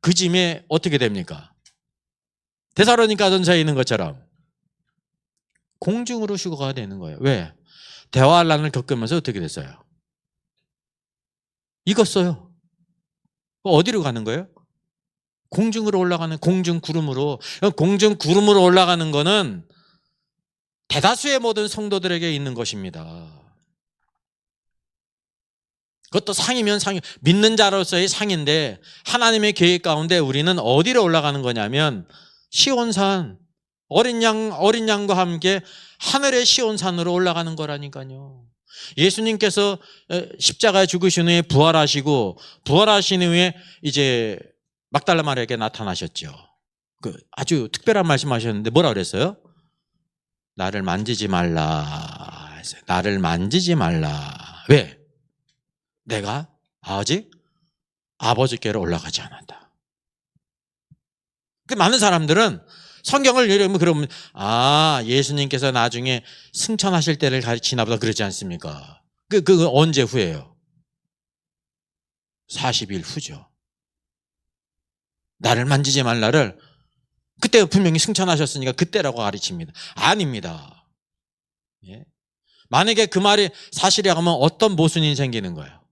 그 즈음에 어떻게 됩니까? 데살로니가전서에 있는 것처럼 공중으로 휴거가 되는 거예요. 왜? 대환란을 겪으면서 어떻게 됐어요? 익었어요. 어디로 가는 거예요? 공중으로 올라가는, 공중 구름으로. 공중 구름으로 올라가는 거는 대다수의 모든 성도들에게 있는 것입니다. 그것도 상이면 상이, 믿는 자로서의 상인데 하나님의 계획 가운데 우리는 어디로 올라가는 거냐면 시온산, 어린 양과 함께 하늘의 시온산으로 올라가는 거라니까요. 예수님께서 십자가에 죽으신 후에 부활하시고, 부활하신 후에 이제 막달라 마리아에게 나타나셨죠. 그 아주 특별한 말씀하셨는데 뭐라 그랬어요? 나를 만지지 말라. 나를 만지지 말라. 왜? 내가 아직 아버지께로 올라가지 않았다. 많은 사람들은 성경을 읽으면 그러면 예수님께서 나중에 승천하실 때를 가르치나 보다 그러지 않습니까? 그거 언제 후예요? 40일 후죠. 나를 만지지 말라를 그때 분명히 승천하셨으니까 그때라고 가르칩니다. 아닙니다. 예? 만약에 그 말이 사실이라고 하면 어떤 모순이 생기는 거예요?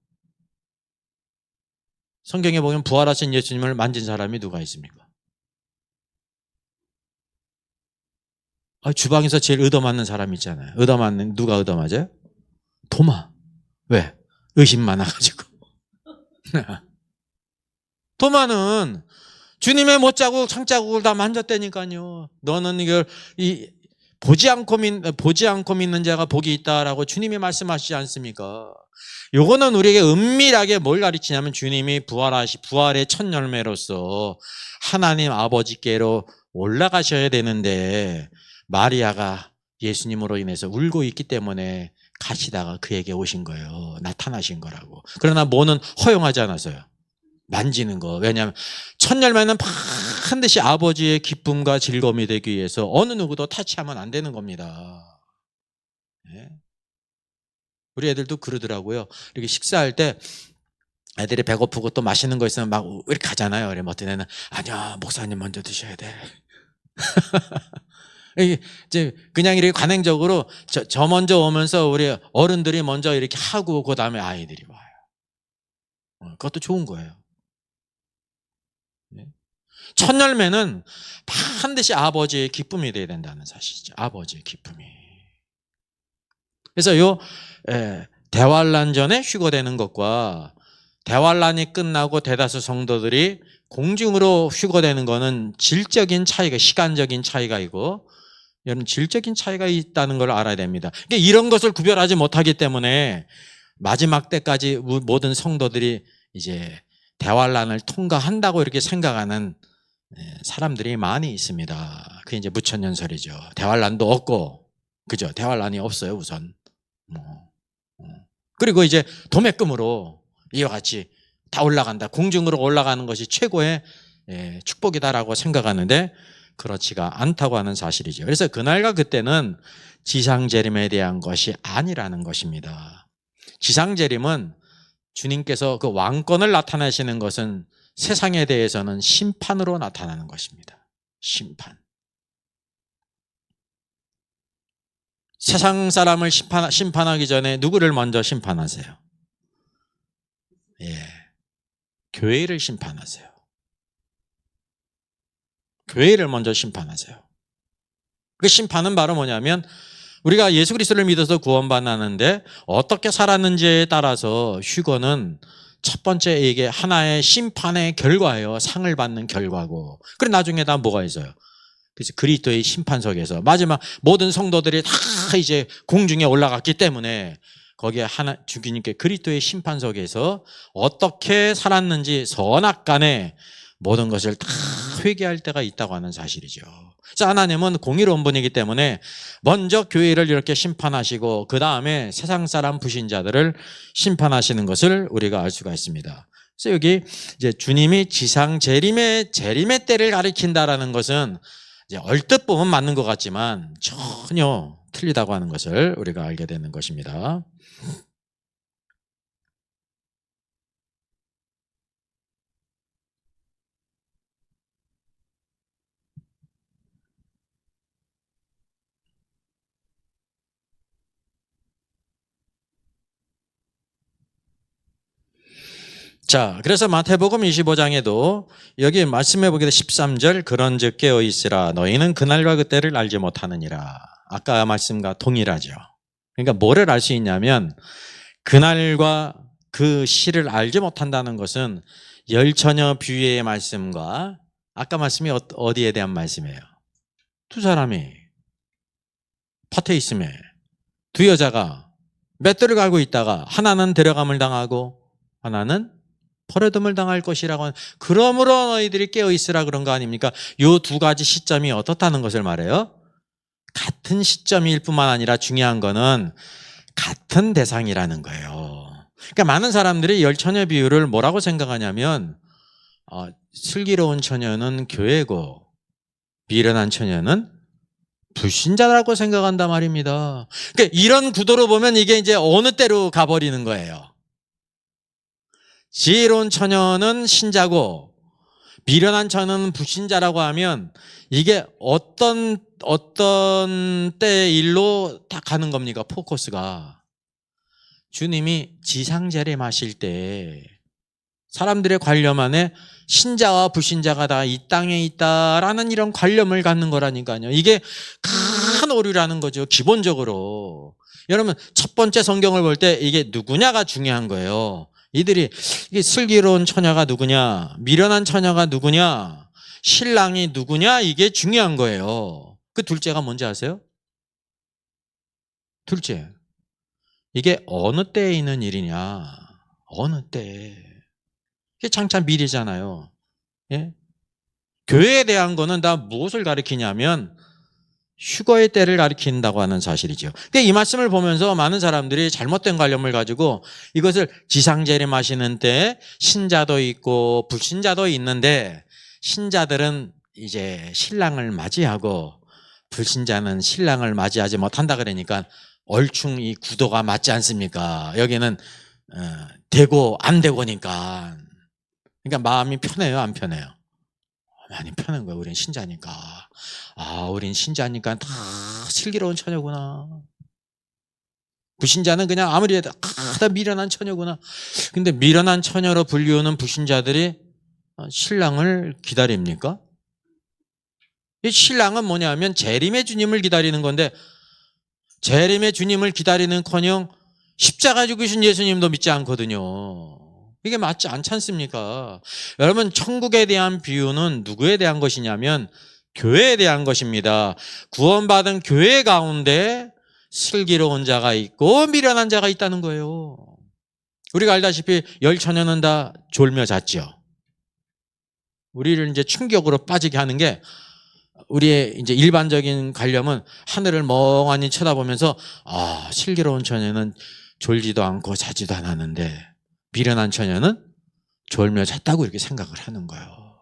성경에 보면 부활하신 예수님을 만진 사람이 누가 있습니까? 주방에서 제일 얻어맞는 사람이 있잖아요. 누가 얻어맞아요? 도마. 왜? 의심 많아가지고. 도마는 주님의 못자국, 창자국을 다 만졌다니까요. 너는 이걸 보지 않고 믿는 자가 복이 있다라고 주님이 말씀하시지 않습니까? 요거는 우리에게 은밀하게 뭘 가르치냐면 주님이 부활의 첫 열매로서 하나님 아버지께로 올라가셔야 되는데 마리아가 예수님으로 인해서 울고 있기 때문에 가시다가 그에게 오신 거예요. 나타나신 거라고. 그러나 뭐는 허용하지 않았어요. 만지는 거. 왜냐하면 첫 열매는 반드시 아버지의 기쁨과 즐거움이 되기 위해서 어느 누구도 타치하면 안 되는 겁니다. 네. 우리 애들도 그러더라고요. 이렇게 식사할 때 애들이 배고프고 또 맛있는 거 있으면 막 이렇게 가잖아요. 그래 어떤 애는 아니야 목사님 먼저 드셔야 돼. 이제 그냥 이렇게 관행적으로 저 먼저 오면서 우리 어른들이 먼저 이렇게 하고 그 다음에 아이들이 와요. 그것도 좋은 거예요. 첫 열매는 반드시 아버지의 기쁨이 되어야 된다는 사실이죠. 아버지의 기쁨이. 그래서 대환란 전에 휴거되는 것과 대환란이 끝나고 대다수 성도들이 공중으로 휴거되는 거는 질적인 차이가, 시간적인 차이가 있고 여러분 질적인 차이가 있다는 걸 알아야 됩니다. 그러니까 이런 것을 구별하지 못하기 때문에 마지막 때까지 모든 성도들이 이제 대환란을 통과한다고 이렇게 생각하는 사람들이 많이 있습니다. 그게 이제 무천년설이죠. 대환란도 없고, 그죠? 대환란이 없어요, 우선. 그리고 이제 도매금으로 이와 같이 다 올라간다. 공중으로 올라가는 것이 최고의 축복이다라고 생각하는데 그렇지가 않다고 하는 사실이죠. 그래서 그날과 그때는 지상재림에 대한 것이 아니라는 것입니다. 지상재림은 주님께서 그 왕권을 나타내시는 것은 세상에 대해서는 심판으로 나타나는 것입니다. 심판. 세상 사람을 심판하기 전에 누구를 먼저 심판하세요? 교회를 심판하세요. 교회를 먼저 심판하세요. 그 심판은 바로 뭐냐면 우리가 예수 그리스도를 믿어서 구원받았는데 어떻게 살았는지에 따라서 휴거는 첫 번째 이게 하나의 심판의 결과예요. 상을 받는 결과고. 그리고 나중에 다 뭐가 있어요? 그래서 그리스도의 심판석에서 마지막 모든 성도들이 다 이제 공중에 올라갔기 때문에 거기에 주님께 그리스도의 심판석에서 어떻게 살았는지 선악간에 모든 것을 다 회개할 때가 있다고 하는 사실이죠. 그래서 하나님은 공의로운 분이기 때문에 먼저 교회를 이렇게 심판하시고 그 다음에 세상 사람 불신자들을 심판하시는 것을 우리가 알 수가 있습니다. 그래서 여기 이제 주님이 지상 재림의 때를 가리킨다라는 것은 이제 얼뜻 보면 맞는 것 같지만 전혀 틀리다고 하는 것을 우리가 알게 되는 것입니다. 자, 그래서 마태복음 25장에도 여기 말씀해 보게 돼 13절 그런즉 깨어 있으라 너희는 그날과 그때를 알지 못하느니라. 아까 말씀과 동일하죠. 그러니까 뭐를 알 수 있냐면 그날과 그 시를 알지 못한다는 것은 열처녀 비유의 말씀과 아까 말씀이 어디에 대한 말씀이에요? 두 사람이 밭에 있으며 두 여자가 맷돌을 갈고 있다가 하나는 데려감을 당하고 하나는 버려둠을 당할 것이라고 하는, 그러므로 너희들이 깨어있으라 그런 거 아닙니까? 이 두 가지 시점이 어떻다는 것을 말해요? 같은 시점일 뿐만 아니라 중요한 거는 같은 대상이라는 거예요. 그러니까 많은 사람들이 열처녀 비유를 뭐라고 생각하냐면 슬기로운 처녀는 교회고 미련한 처녀는 불신자라고 생각한단 말입니다. 그러니까 이런 구도로 보면 이게 이제 어느 때로 가버리는 거예요. 지혜로운 처녀는 신자고 미련한 처녀는 불신자라고 하면 이게 어떤 때의 일로 다 가는 겁니까? 포커스가. 주님이 지상재림하실 때 사람들의 관념 안에 신자와 불신자가 다 이 땅에 있다라는 이런 관념을 갖는 거라니까요. 이게 큰 오류라는 거죠. 기본적으로. 여러분 첫 번째 성경을 볼 때 이게 누구냐가 중요한 거예요. 이게 슬기로운 처녀가 누구냐, 미련한 처녀가 누구냐, 신랑이 누구냐, 이게 중요한 거예요. 그 둘째가 뭔지 아세요? 둘째, 이게 어느 때에 있는 일이냐? 어느 때에. 이게 장차 미래잖아요. 예? 교회에 대한 거는 다 무엇을 가리키냐면 휴거의 때를 가리킨다고 하는 사실이죠. 근데 이 말씀을 보면서 많은 사람들이 잘못된 관념을 가지고 이것을 지상재림하시는 때 신자도 있고 불신자도 있는데 신자들은 이제 신랑을 맞이하고 불신자는 신랑을 맞이하지 못한다 그러니까 얼충 이 구도가 맞지 않습니까? 여기는 되고 안 되고니까. 그러니까 마음이 편해요, 안 편해요? 많이 편한 거예요. 우린 신자니까. 우린 신자니까 다 슬기로운 처녀구나. 불신자는 그냥 아무리 해도 다 미련한 처녀구나. 근데 미련한 처녀로 불리우는 불신자들이 신랑을 기다립니까? 이 신랑은 뭐냐면 재림의 주님을 기다리는 건데 재림의 주님을 기다리는커녕 십자가 죽으신 예수님도 믿지 않거든요. 이게 맞지 않지 않습니까? 여러분, 천국에 대한 비유는 누구에 대한 것이냐면 교회에 대한 것입니다. 구원받은 교회 가운데 슬기로운 자가 있고 미련한 자가 있다는 거예요. 우리가 알다시피 열 처녀는 다 졸며 잤죠. 우리를 이제 충격으로 빠지게 하는 게 우리의 이제 일반적인 관념은 하늘을 멍하니 쳐다보면서 슬기로운 처녀는 졸지도 않고 자지도 않았는데 미련한 처녀는 졸며 잤다고 이렇게 생각을 하는 거예요.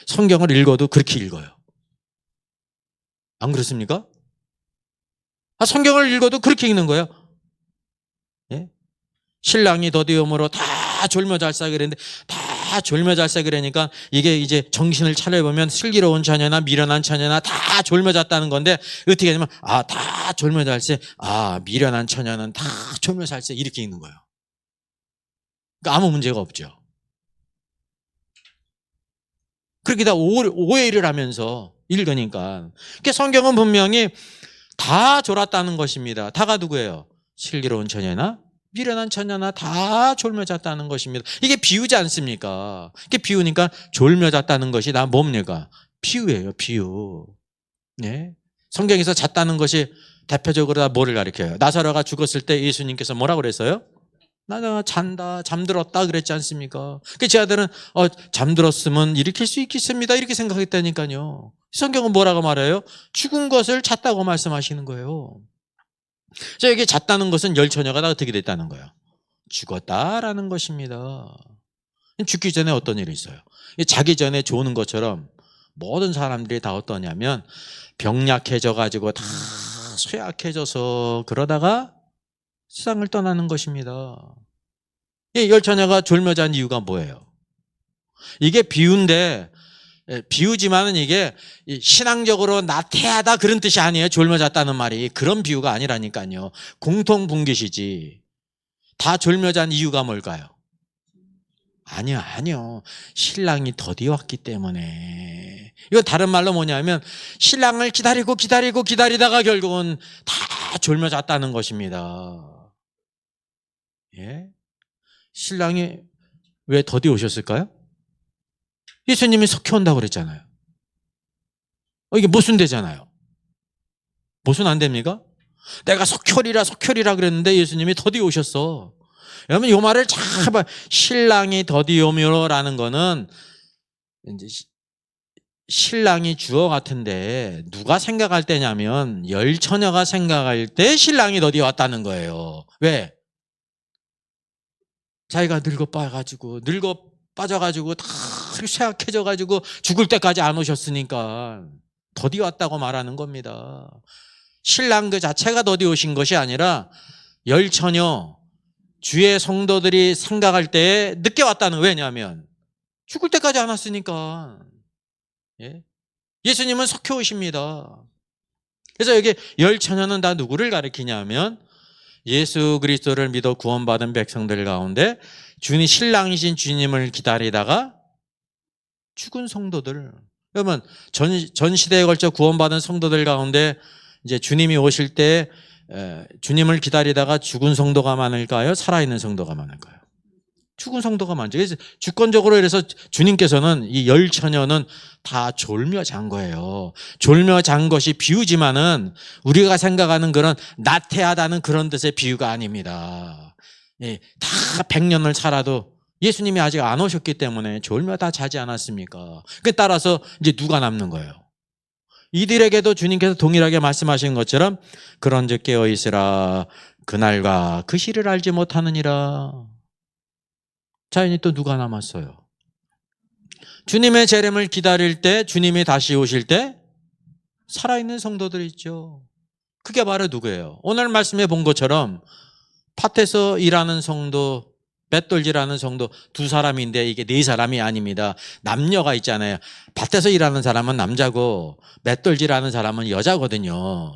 성경을 읽어도 그렇게 읽어요. 안 그렇습니까? 성경을 읽어도 그렇게 읽는 거예요. 예? 신랑이 더디움으로 다 졸며 잤다 그랬는데 다 졸며 잤다 그러니까 이게 이제 정신을 차려보면 슬기로운 처녀나 미련한 처녀나 다 졸며 잤다는 건데 어떻게 하냐면 다 졸며 잘세 미련한 처녀는 다 졸며 잘세 이렇게 읽는 거예요. 그러니까 아무 문제가 없죠. 그렇게 다 오해를 하면서 읽으니까. 그러니까 성경은 분명히 다 졸았다는 것입니다. 다가 누구예요? 슬기로운 처녀나 미련한 처녀나 다 졸며 잤다는 것입니다. 이게 비유지 않습니까? 이게 비유니까 졸며 잤다는 것이 다 뭡니까? 비유예요, 비유. 네? 성경에서 잤다는 것이 대표적으로 다 뭐를 가리켜요? 나사로가 죽었을 때 예수님께서 뭐라고 그랬어요? 나 잔다, 잠들었다 그랬지 않습니까? 그 제 아들은 잠들었으면 일으킬 수 있겠습니다 이렇게 생각했다니까요. 성경은 뭐라고 말해요? 죽은 것을 잤다고 말씀하시는 거예요. 그래서 여기 잤다는 것은 열 처녀가 다 어떻게 됐다는 거예요? 죽었다라는 것입니다. 죽기 전에 어떤 일이 있어요? 자기 전에 좋은 것처럼 모든 사람들이 다 어떠냐면 병약해져 가지고 다 쇠약해져서 그러다가 세상을 떠나는 것입니다. 이 열 처녀가 졸며 잔 이유가 뭐예요? 이게 비유인데 비유지만은 이게 신앙적으로 나태하다 그런 뜻이 아니에요. 졸며 잤다는 말이 그런 비유가 아니라니까요. 공통분기시지. 다 졸며 잔 이유가 뭘까요? 아니요. 신랑이 더디왔기 때문에. 이거 다른 말로 뭐냐면 신랑을 기다리다가 결국은 다 졸며 잤다는 것입니다. 예? 신랑이 왜 더디 오셨을까요? 예수님이 석회 온다고 그랬잖아요. 이게 모순되잖아요. 모순 안 됩니까? 내가 석혈이라 그랬는데 예수님이 더디 오셨어. 여러분 이 말을 잘 봐. 신랑이 더디 오며라는 거는 이제 신랑이 주어 같은데 누가 생각할 때냐면 열 처녀가 생각할 때 신랑이 더디 왔다는 거예요. 왜? 자기가 늙어 빠져가지고 다 쇠약해져가지고 죽을 때까지 안 오셨으니까 더디 왔다고 말하는 겁니다. 신랑 그 자체가 더디 오신 것이 아니라 열 처녀 주의 성도들이 생각할 때 늦게 왔다는 거예요. 왜냐하면 죽을 때까지 안 왔으니까. 예? 예수님은 석회 오십니다. 그래서 여기 열 처녀는 다 누구를 가리키냐면 예수 그리스도를 믿어 구원받은 백성들 가운데 주님 신랑이신 주님을 기다리다가 죽은 성도들. 여러분 전 시대에 걸쳐 구원받은 성도들 가운데 이제 주님이 오실 때 주님을 기다리다가 죽은 성도가 많을까요? 살아있는 성도가 많을까요? 죽은 성도가 많죠. 그래서 주권적으로 이래서 주님께서는 이 열처녀는 다 졸며 잔 거예요. 졸며 잔 것이 비유지만은 우리가 생각하는 그런 나태하다는 그런 뜻의 비유가 아닙니다. 예, 다 100년을 살아도 예수님이 아직 안 오셨기 때문에 졸며 다 자지 않았습니까? 그 따라서 이제 누가 남는 거예요? 이들에게도 주님께서 동일하게 말씀하신 것처럼 그런즉 깨어 있으라 그날과 그 시를 알지 못하느니라. 자연히 또 누가 남았어요? 주님의 재림을 기다릴 때, 주님이 다시 오실 때 살아있는 성도들이 있죠. 그게 바로 누구예요? 오늘 말씀에 본 것처럼 밭에서 일하는 성도, 맷돌질하는 성도 두 사람인데 이게 네 사람이 아닙니다. 남녀가 있잖아요. 밭에서 일하는 사람은 남자고 맷돌질하는 사람은 여자거든요.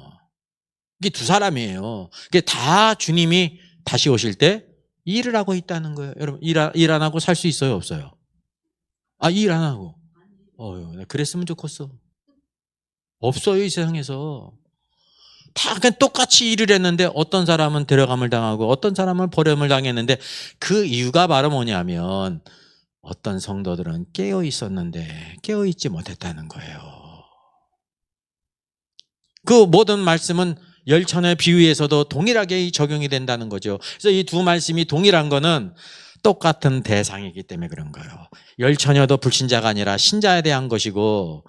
이게 두 사람이에요. 이게 다 주님이 다시 오실 때 일을 하고 있다는 거예요. 여러분 일 안 하고 살 수 있어요, 없어요? 일 안 하고. 그랬으면 좋겠어. 없어요, 이 세상에서. 다 그냥 똑같이 일을 했는데 어떤 사람은 데려감을 당하고 어떤 사람은 버림을 당했는데 그 이유가 바로 뭐냐면 어떤 성도들은 깨어 있었는데 깨어 있지 못했다는 거예요. 그 모든 말씀은 열천의 비유에서도 동일하게 적용이 된다는 거죠. 그래서 이 두 말씀이 동일한 거는 똑같은 대상이기 때문에 그런 거예요. 열처녀도 불신자가 아니라 신자에 대한 것이고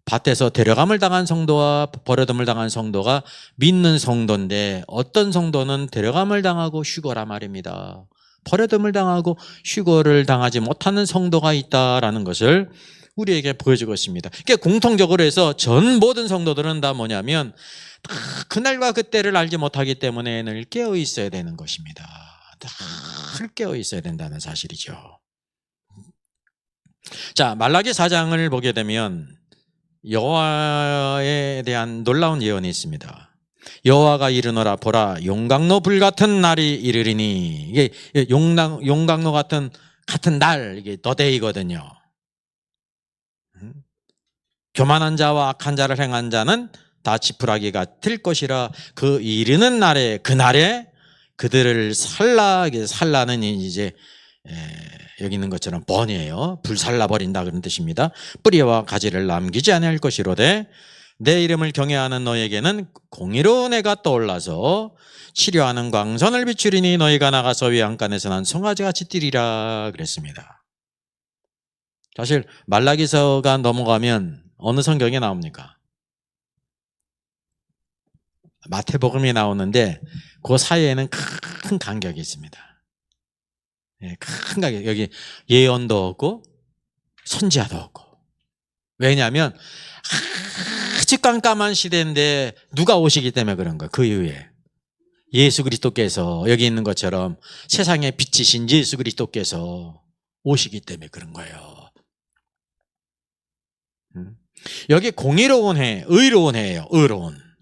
밭에서 데려감을 당한 성도와 버려둠을 당한 성도가 믿는 성도인데 어떤 성도는 데려감을 당하고 휴거라 말입니다. 버려둠을 당하고 휴거를 당하지 못하는 성도가 있다라는 것을 우리에게 보여주고 있습니다. 그러니까 공통적으로 해서 전 모든 성도들은 다 뭐냐면 다 그날과 그때를 알지 못하기 때문에 늘 깨어 있어야 되는 것입니다. 늘 깨어 있어야 된다는 사실이죠. 자, 말라기 4장을 보게 되면 여호와에 대한 놀라운 예언이 있습니다. 여호와가 이르노라 보라 용광로 불같은 날이 이르리니 이게 용광로 같은 날 이게 더데이거든요. 교만한 자와 악한 자를 행한 자는 다 지푸라기가 틀 것이라 그 이르는 날에 그날에 그들을 살라는 이제 여기 있는 것처럼 번이에요. 불살라 버린다 그런 뜻입니다. 뿌리와 가지를 남기지 아니할 것이로되 내 이름을 경외하는 너에게는 공의로운 해가 떠올라서 치료하는 광선을 비추리니 너희가 나가서 외양간에서 난 송아지같이 뛰리라 그랬습니다. 사실 말라기서가 넘어가면 어느 성경에 나옵니까? 마태복음이 나오는데 그 사이에는 큰 간격이 있습니다. 큰 가격. 여기 예언도 없고 선지자도 없고. 왜냐하면 아주 깜깜한 시대인데 누가 오시기 때문에 그런 거예요. 그 이후에 예수 그리스도께서 여기 있는 것처럼 세상의 빛이신 예수 그리스도께서 오시기 때문에 그런 거예요. 여기 공의로운 해, 의로운 해예요.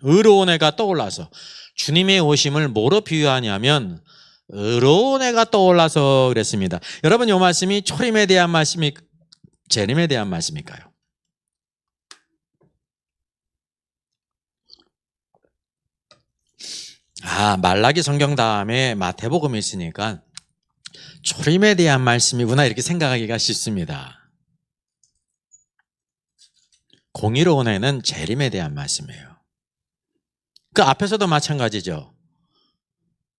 의로운 해가 떠올라서 주님의 오심을 뭐로 비유하냐면 의로운 해가 떠올라서 그랬습니다. 여러분 이 말씀이 초림에 대한 말씀이 재림에 대한 말씀일까요? 말라기 성경 다음에 마태복음이 있으니까 초림에 대한 말씀이구나 이렇게 생각하기가 쉽습니다. 공의로운 해는 재림에 대한 말씀이에요. 그 앞에서도 마찬가지죠.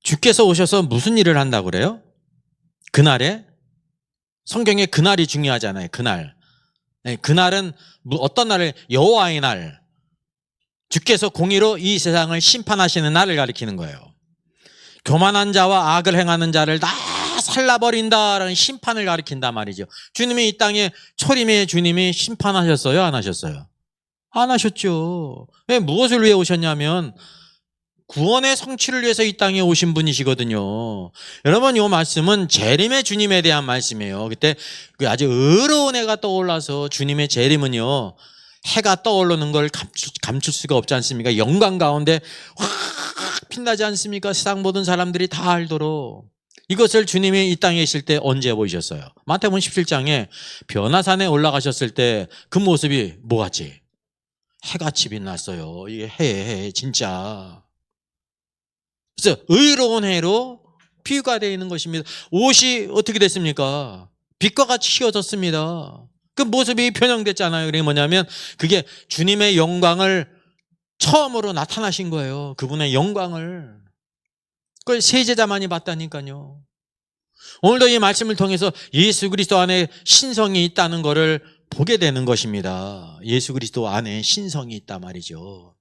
주께서 오셔서 무슨 일을 한다고 그래요? 그날에? 성경에 그날이 중요하잖아요. 그날. 그날은 어떤 날을? 여호와의 날. 주께서 공의로 이 세상을 심판하시는 날을 가리키는 거예요. 교만한 자와 악을 행하는 자를 다 살라버린다라는 심판을 가리킨단 말이죠. 주님이 이 땅에 초림에 주님이 심판하셨어요? 안 하셨어요? 안 하셨죠. 왜 무엇을 위해 오셨냐면 구원의 성취를 위해서 이 땅에 오신 분이시거든요. 여러분 이 말씀은 재림의 주님에 대한 말씀이에요. 그때 아주 의로운 해가 떠올라서 주님의 재림은요. 해가 떠오르는 걸 감출 수가 없지 않습니까? 영광 가운데 확 빛나지 않습니까? 세상 모든 사람들이 다 알도록. 이것을 주님이 이 땅에 있을 때 언제 보이셨어요? 마태복음 17장에 변화산에 올라가셨을 때 그 모습이 뭐같이? 해같이 빛났어요. 이게 해 진짜. 그래서 의로운 해로 비유가 되어 있는 것입니다. 옷이 어떻게 됐습니까? 빛과 같이 휘어졌습니다. 그 모습이 변형됐잖아요. 그게 뭐냐면 그게 주님의 영광을 처음으로 나타나신 거예요. 그분의 영광을. 그걸 세제자만이 봤다니까요. 오늘도 이 말씀을 통해서 예수 그리스도 안에 신성이 있다는 것을 보게 되는 것입니다. 예수 그리스도 안에 신성이 있단 말이죠.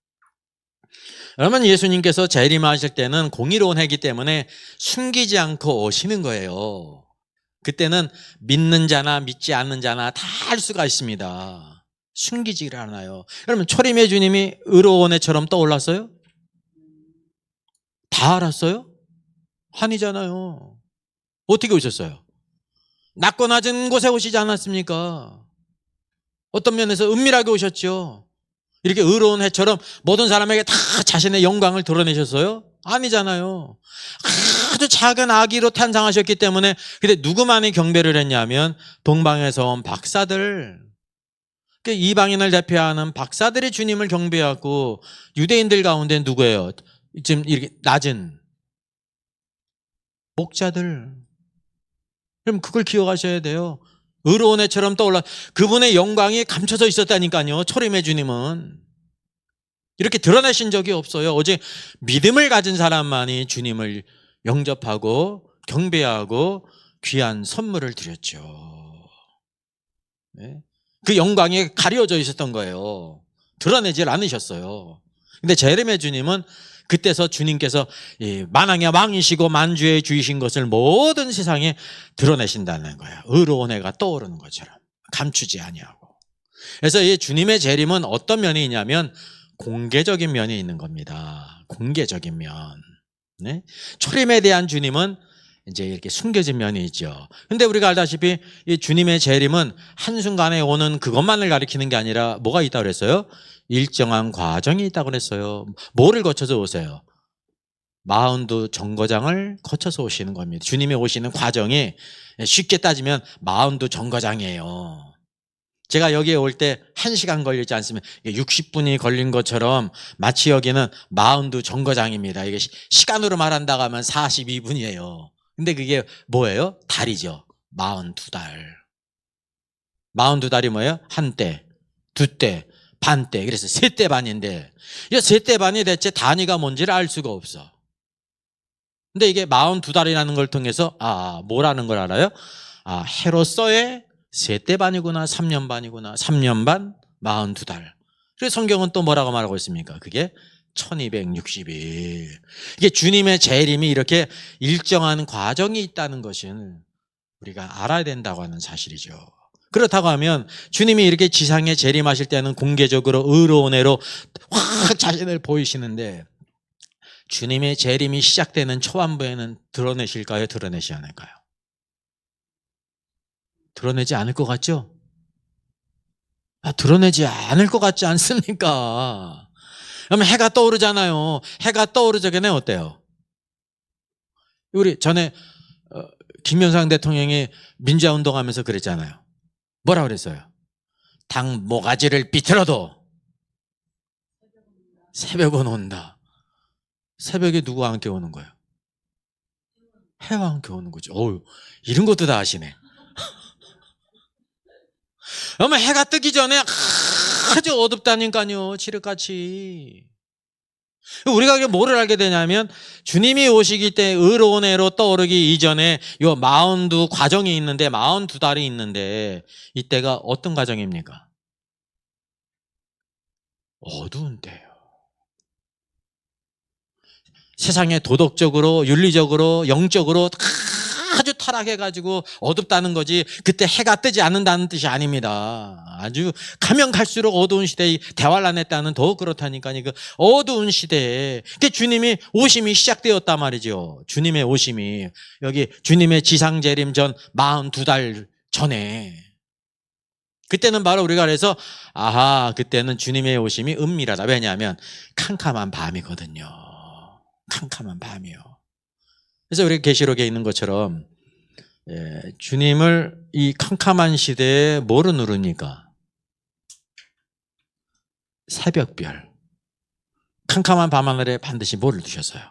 여러분, 예수님께서 재림하실 때는 공의로운 해이기 때문에 숨기지 않고 오시는 거예요. 그때는 믿는 자나 믿지 않는 자나 다 알 수가 있습니다. 숨기지를 않아요. 여러분, 초림의 주님이 의로운 해처럼 떠올랐어요? 다 알았어요? 아니잖아요. 어떻게 오셨어요? 낮고 낮은 곳에 오시지 않았습니까? 어떤 면에서 은밀하게 오셨죠. 이렇게 의로운 해처럼 모든 사람에게 다 자신의 영광을 드러내셨어요? 아니잖아요. 아주 작은 아기로 탄생하셨기 때문에. 근데 누구만이 경배를 했냐면 동방에서 온 박사들, 이방인을 대표하는 박사들이 주님을 경배하고, 유대인들 가운데 누구예요? 지금 이렇게 낮은 목자들. 그럼 그걸 기억하셔야 돼요. 의로운 해처럼 떠올라. 그분의 영광이 감춰져 있었다니까요. 초림의 주님은 이렇게 드러내신 적이 없어요. 오직 믿음을 가진 사람만이 주님을 영접하고 경배하고 귀한 선물을 드렸죠. 네? 그 영광이 가려져 있었던 거예요. 드러내질 않으셨어요. 근데 재림의 주님은 그때서 주님께서 만왕의 왕이시고 만주의 주이신 것을 모든 세상에 드러내신다는 거예요. 의로운 해가 떠오르는 것처럼 감추지 아니하고. 그래서 이 주님의 재림은 어떤 면이 있냐면 공개적인 면이 있는 겁니다. 공개적인 면. 네? 초림에 대한 주님은 이제 이렇게 숨겨진 면이 있죠. 근데 우리가 알다시피 이 주님의 재림은 한순간에 오는 그것만을 가리키는 게 아니라 뭐가 있다고 그랬어요? 일정한 과정이 있다고 그랬어요. 뭐를 거쳐서 오세요? 42 정거장을 거쳐서 오시는 겁니다. 주님이 오시는 과정이 쉽게 따지면 42 정거장이에요. 제가 여기에 올 때 1시간 걸리지 않으면 60분이 걸린 것처럼 마치 여기는 42 정거장입니다. 이게 시간으로 말한다고 하면 42분이에요. 근데 그게 뭐예요? 달이죠. 42달. 42달이 뭐예요? 한때, 두때, 반때. 그래서 3때 반인데, 이 3때 반이 대체 단위가 뭔지를 알 수가 없어. 근데 이게 42달이라는 걸 통해서 뭐라는 걸 알아요? 해로서의 3때 반이구나, 3년 반이구나, 3년 반, 42달. 그래서 성경은 또 뭐라고 말하고 있습니까? 그게 1260일. 이게 주님의 재림이 이렇게 일정한 과정이 있다는 것을 우리가 알아야 된다고 하는 사실이죠. 그렇다고 하면 주님이 이렇게 지상에 재림하실 때는 공개적으로 의로운 해로 확 자신을 보이시는데, 주님의 재림이 시작되는 초반부에는 드러내실까요? 드러내지 않을까요? 드러내지 않을 것 같죠? 드러내지 않을 것 같지 않습니까? 그러면 해가 떠오르잖아요. 해가 떠오르기 전에 어때요? 우리 전에 김영삼 대통령이 민주화 운동하면서 그랬잖아요. 뭐라 그랬어요? 당 모가지를 비틀어도 새벽은 온다. 새벽에 누구와 함께 오는 거예요? 해와 함께 오는 거죠. 이런 것도 다 아시네. 그러면 해가 뜨기 전에 아주 어둡다니까요. 칠흑같이. 우리가 뭐를 알게 되냐면 주님이 오시기 때 의로운 해로 떠오르기 이전에 요 42 과정이 있는데, 42달이 있는데, 이때가 어떤 과정입니까? 어두운 때예요. 세상에 도덕적으로, 윤리적으로, 영적으로 아주 타락해가지고 어둡다는 거지, 그때 해가 뜨지 않는다는 뜻이 아닙니다. 아주 가면 갈수록 어두운 시대에 대환란했다는, 더욱 그렇다니까요. 그 어두운 시대에 주님이 오심이 시작되었단 말이죠. 주님의 오심이 여기 주님의 지상재림 전 42달 전에, 그때는 바로 우리가 그래서 그때는 주님의 오심이 은밀하다. 왜냐하면 캄캄한 밤이거든요. 캄캄한 밤이요. 그래서 우리 계시록에 있는 것처럼 주님을 이 캄캄한 시대에 뭐로 누릅니까? 새벽별. 캄캄한 밤하늘에 반드시 뭐를 두셨어요?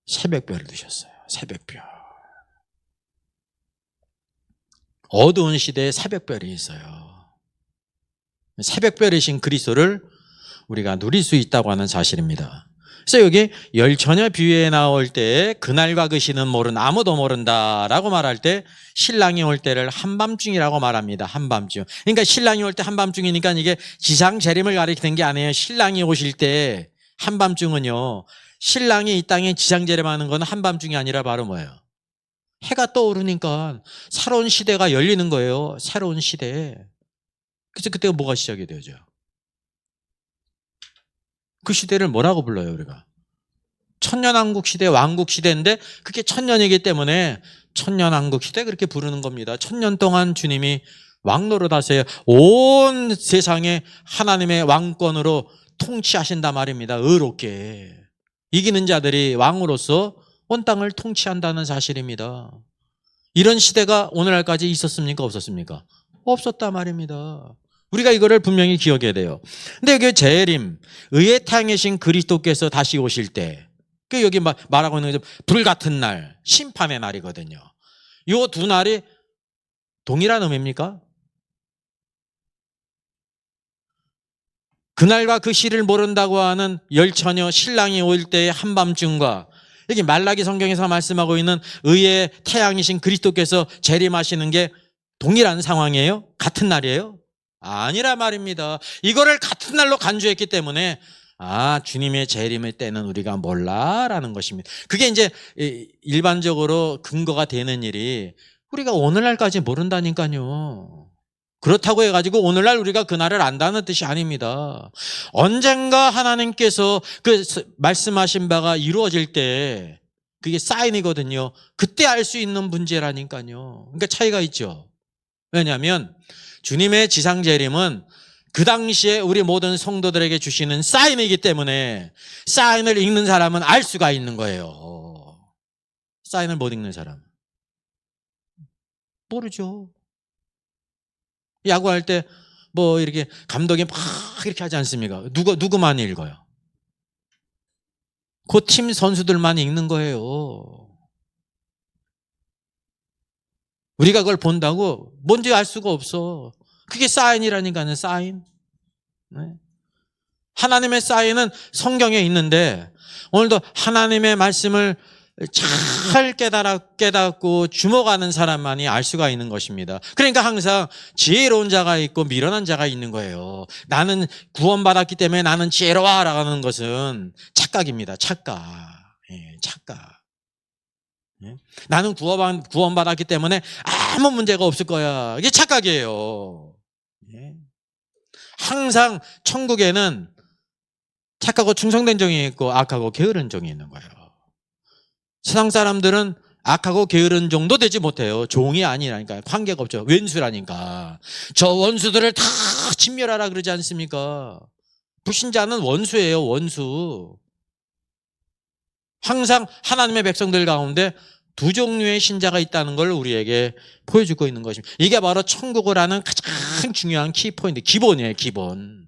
새벽별을 두셨어요. 새벽별. 어두운 시대에 새벽별이 있어요. 새벽별이신 그리스도를 우리가 누릴 수 있다고 하는 사실입니다. 그래서 여기 열처녀 비유에 나올 때 그날과 그 시는 모른 아무도 모른다라고 말할 때 신랑이 올 때를 한밤중이라고 말합니다. 한밤중. 그러니까 신랑이 올 때 한밤중이니까 이게 지상 재림을 가리키는 게 아니에요. 신랑이 오실 때 한밤중은요. 신랑이 이 땅에 지상 재림하는 건 한밤중이 아니라 바로 뭐예요? 해가 떠오르니까 새로운 시대가 열리는 거예요. 새로운 시대. 그래서 그때가 뭐가 시작이 되죠? 그 시대를 뭐라고 불러요, 우리가? 천년왕국 시대, 왕국 시대인데 그게 천년이기 때문에 천년왕국 시대 그렇게 부르는 겁니다. 천년 동안 주님이 왕노릇 하세요. 온 세상에 하나님의 왕권으로 통치하신단 말입니다. 의롭게. 이기는 자들이 왕으로서 온 땅을 통치한다는 사실입니다. 이런 시대가 오늘날까지 있었습니까? 없었습니까? 없었단 말입니다. 우리가 이거를 분명히 기억해야 돼요. 근데 여기 재림, 의의 태양이신 그리스도께서 다시 오실 때, 그 여기 말하고 있는 게 불같은 날, 심판의 날이거든요. 이 두 날이 동일한 의미입니까? 그날과 그 시를 모른다고 하는 열처녀 신랑이 올 때의 한밤중과 여기 말라기 성경에서 말씀하고 있는 의의 태양이신 그리스도께서 재림하시는 게 동일한 상황이에요? 같은 날이에요? 아니라 말입니다. 이거를 같은 날로 간주했기 때문에 주님의 재림의 때는 우리가 몰라라는 것입니다. 그게 이제 일반적으로 근거가 되는 일이 우리가 오늘날까지 모른다니까요. 그렇다고 해가지고 오늘날 우리가 그날을 안다는 뜻이 아닙니다. 언젠가 하나님께서 그 말씀하신 바가 이루어질 때 그게 사인이거든요. 그때 알 수 있는 문제라니까요. 그러니까 차이가 있죠. 왜냐하면 주님의 지상 재림은 그 당시에 우리 모든 성도들에게 주시는 사인이기 때문에 사인을 읽는 사람은 알 수가 있는 거예요. 사인을 못 읽는 사람 모르죠. 야구할 때 뭐 이렇게 감독이 막 이렇게 하지 않습니까? 누구만 읽어요? 그 팀 선수들만 읽는 거예요. 우리가 그걸 본다고 뭔지 알 수가 없어. 그게 사인이라니까요. 사인. 네. 하나님의 사인은 성경에 있는데 오늘도 하나님의 말씀을 잘 깨닫고 주목하는 사람만이 알 수가 있는 것입니다. 그러니까 항상 지혜로운 자가 있고 미련한 자가 있는 거예요. 나는 구원받았기 때문에 나는 지혜로워라고 하는 것은 착각입니다. 착각. 예, 착각. 예? 나는 구원받았기 때문에 아무 문제가 없을 거야. 이게 착각이에요. 예? 항상 천국에는 착하고 충성된 종이 있고 악하고 게으른 종이 있는 거예요. 세상 사람들은 악하고 게으른 종도 되지 못해요. 종이 아니라니까. 관계가 없죠. 왼수라니까. 저 원수들을 다 진멸하라 그러지 않습니까? 불신자는 원수예요. 원수. 항상 하나님의 백성들 가운데 두 종류의 신자가 있다는 걸 우리에게 보여주고 있는 것입니다. 이게 바로 천국을 아는 가장 중요한 키포인트, 기본이에요. 기본.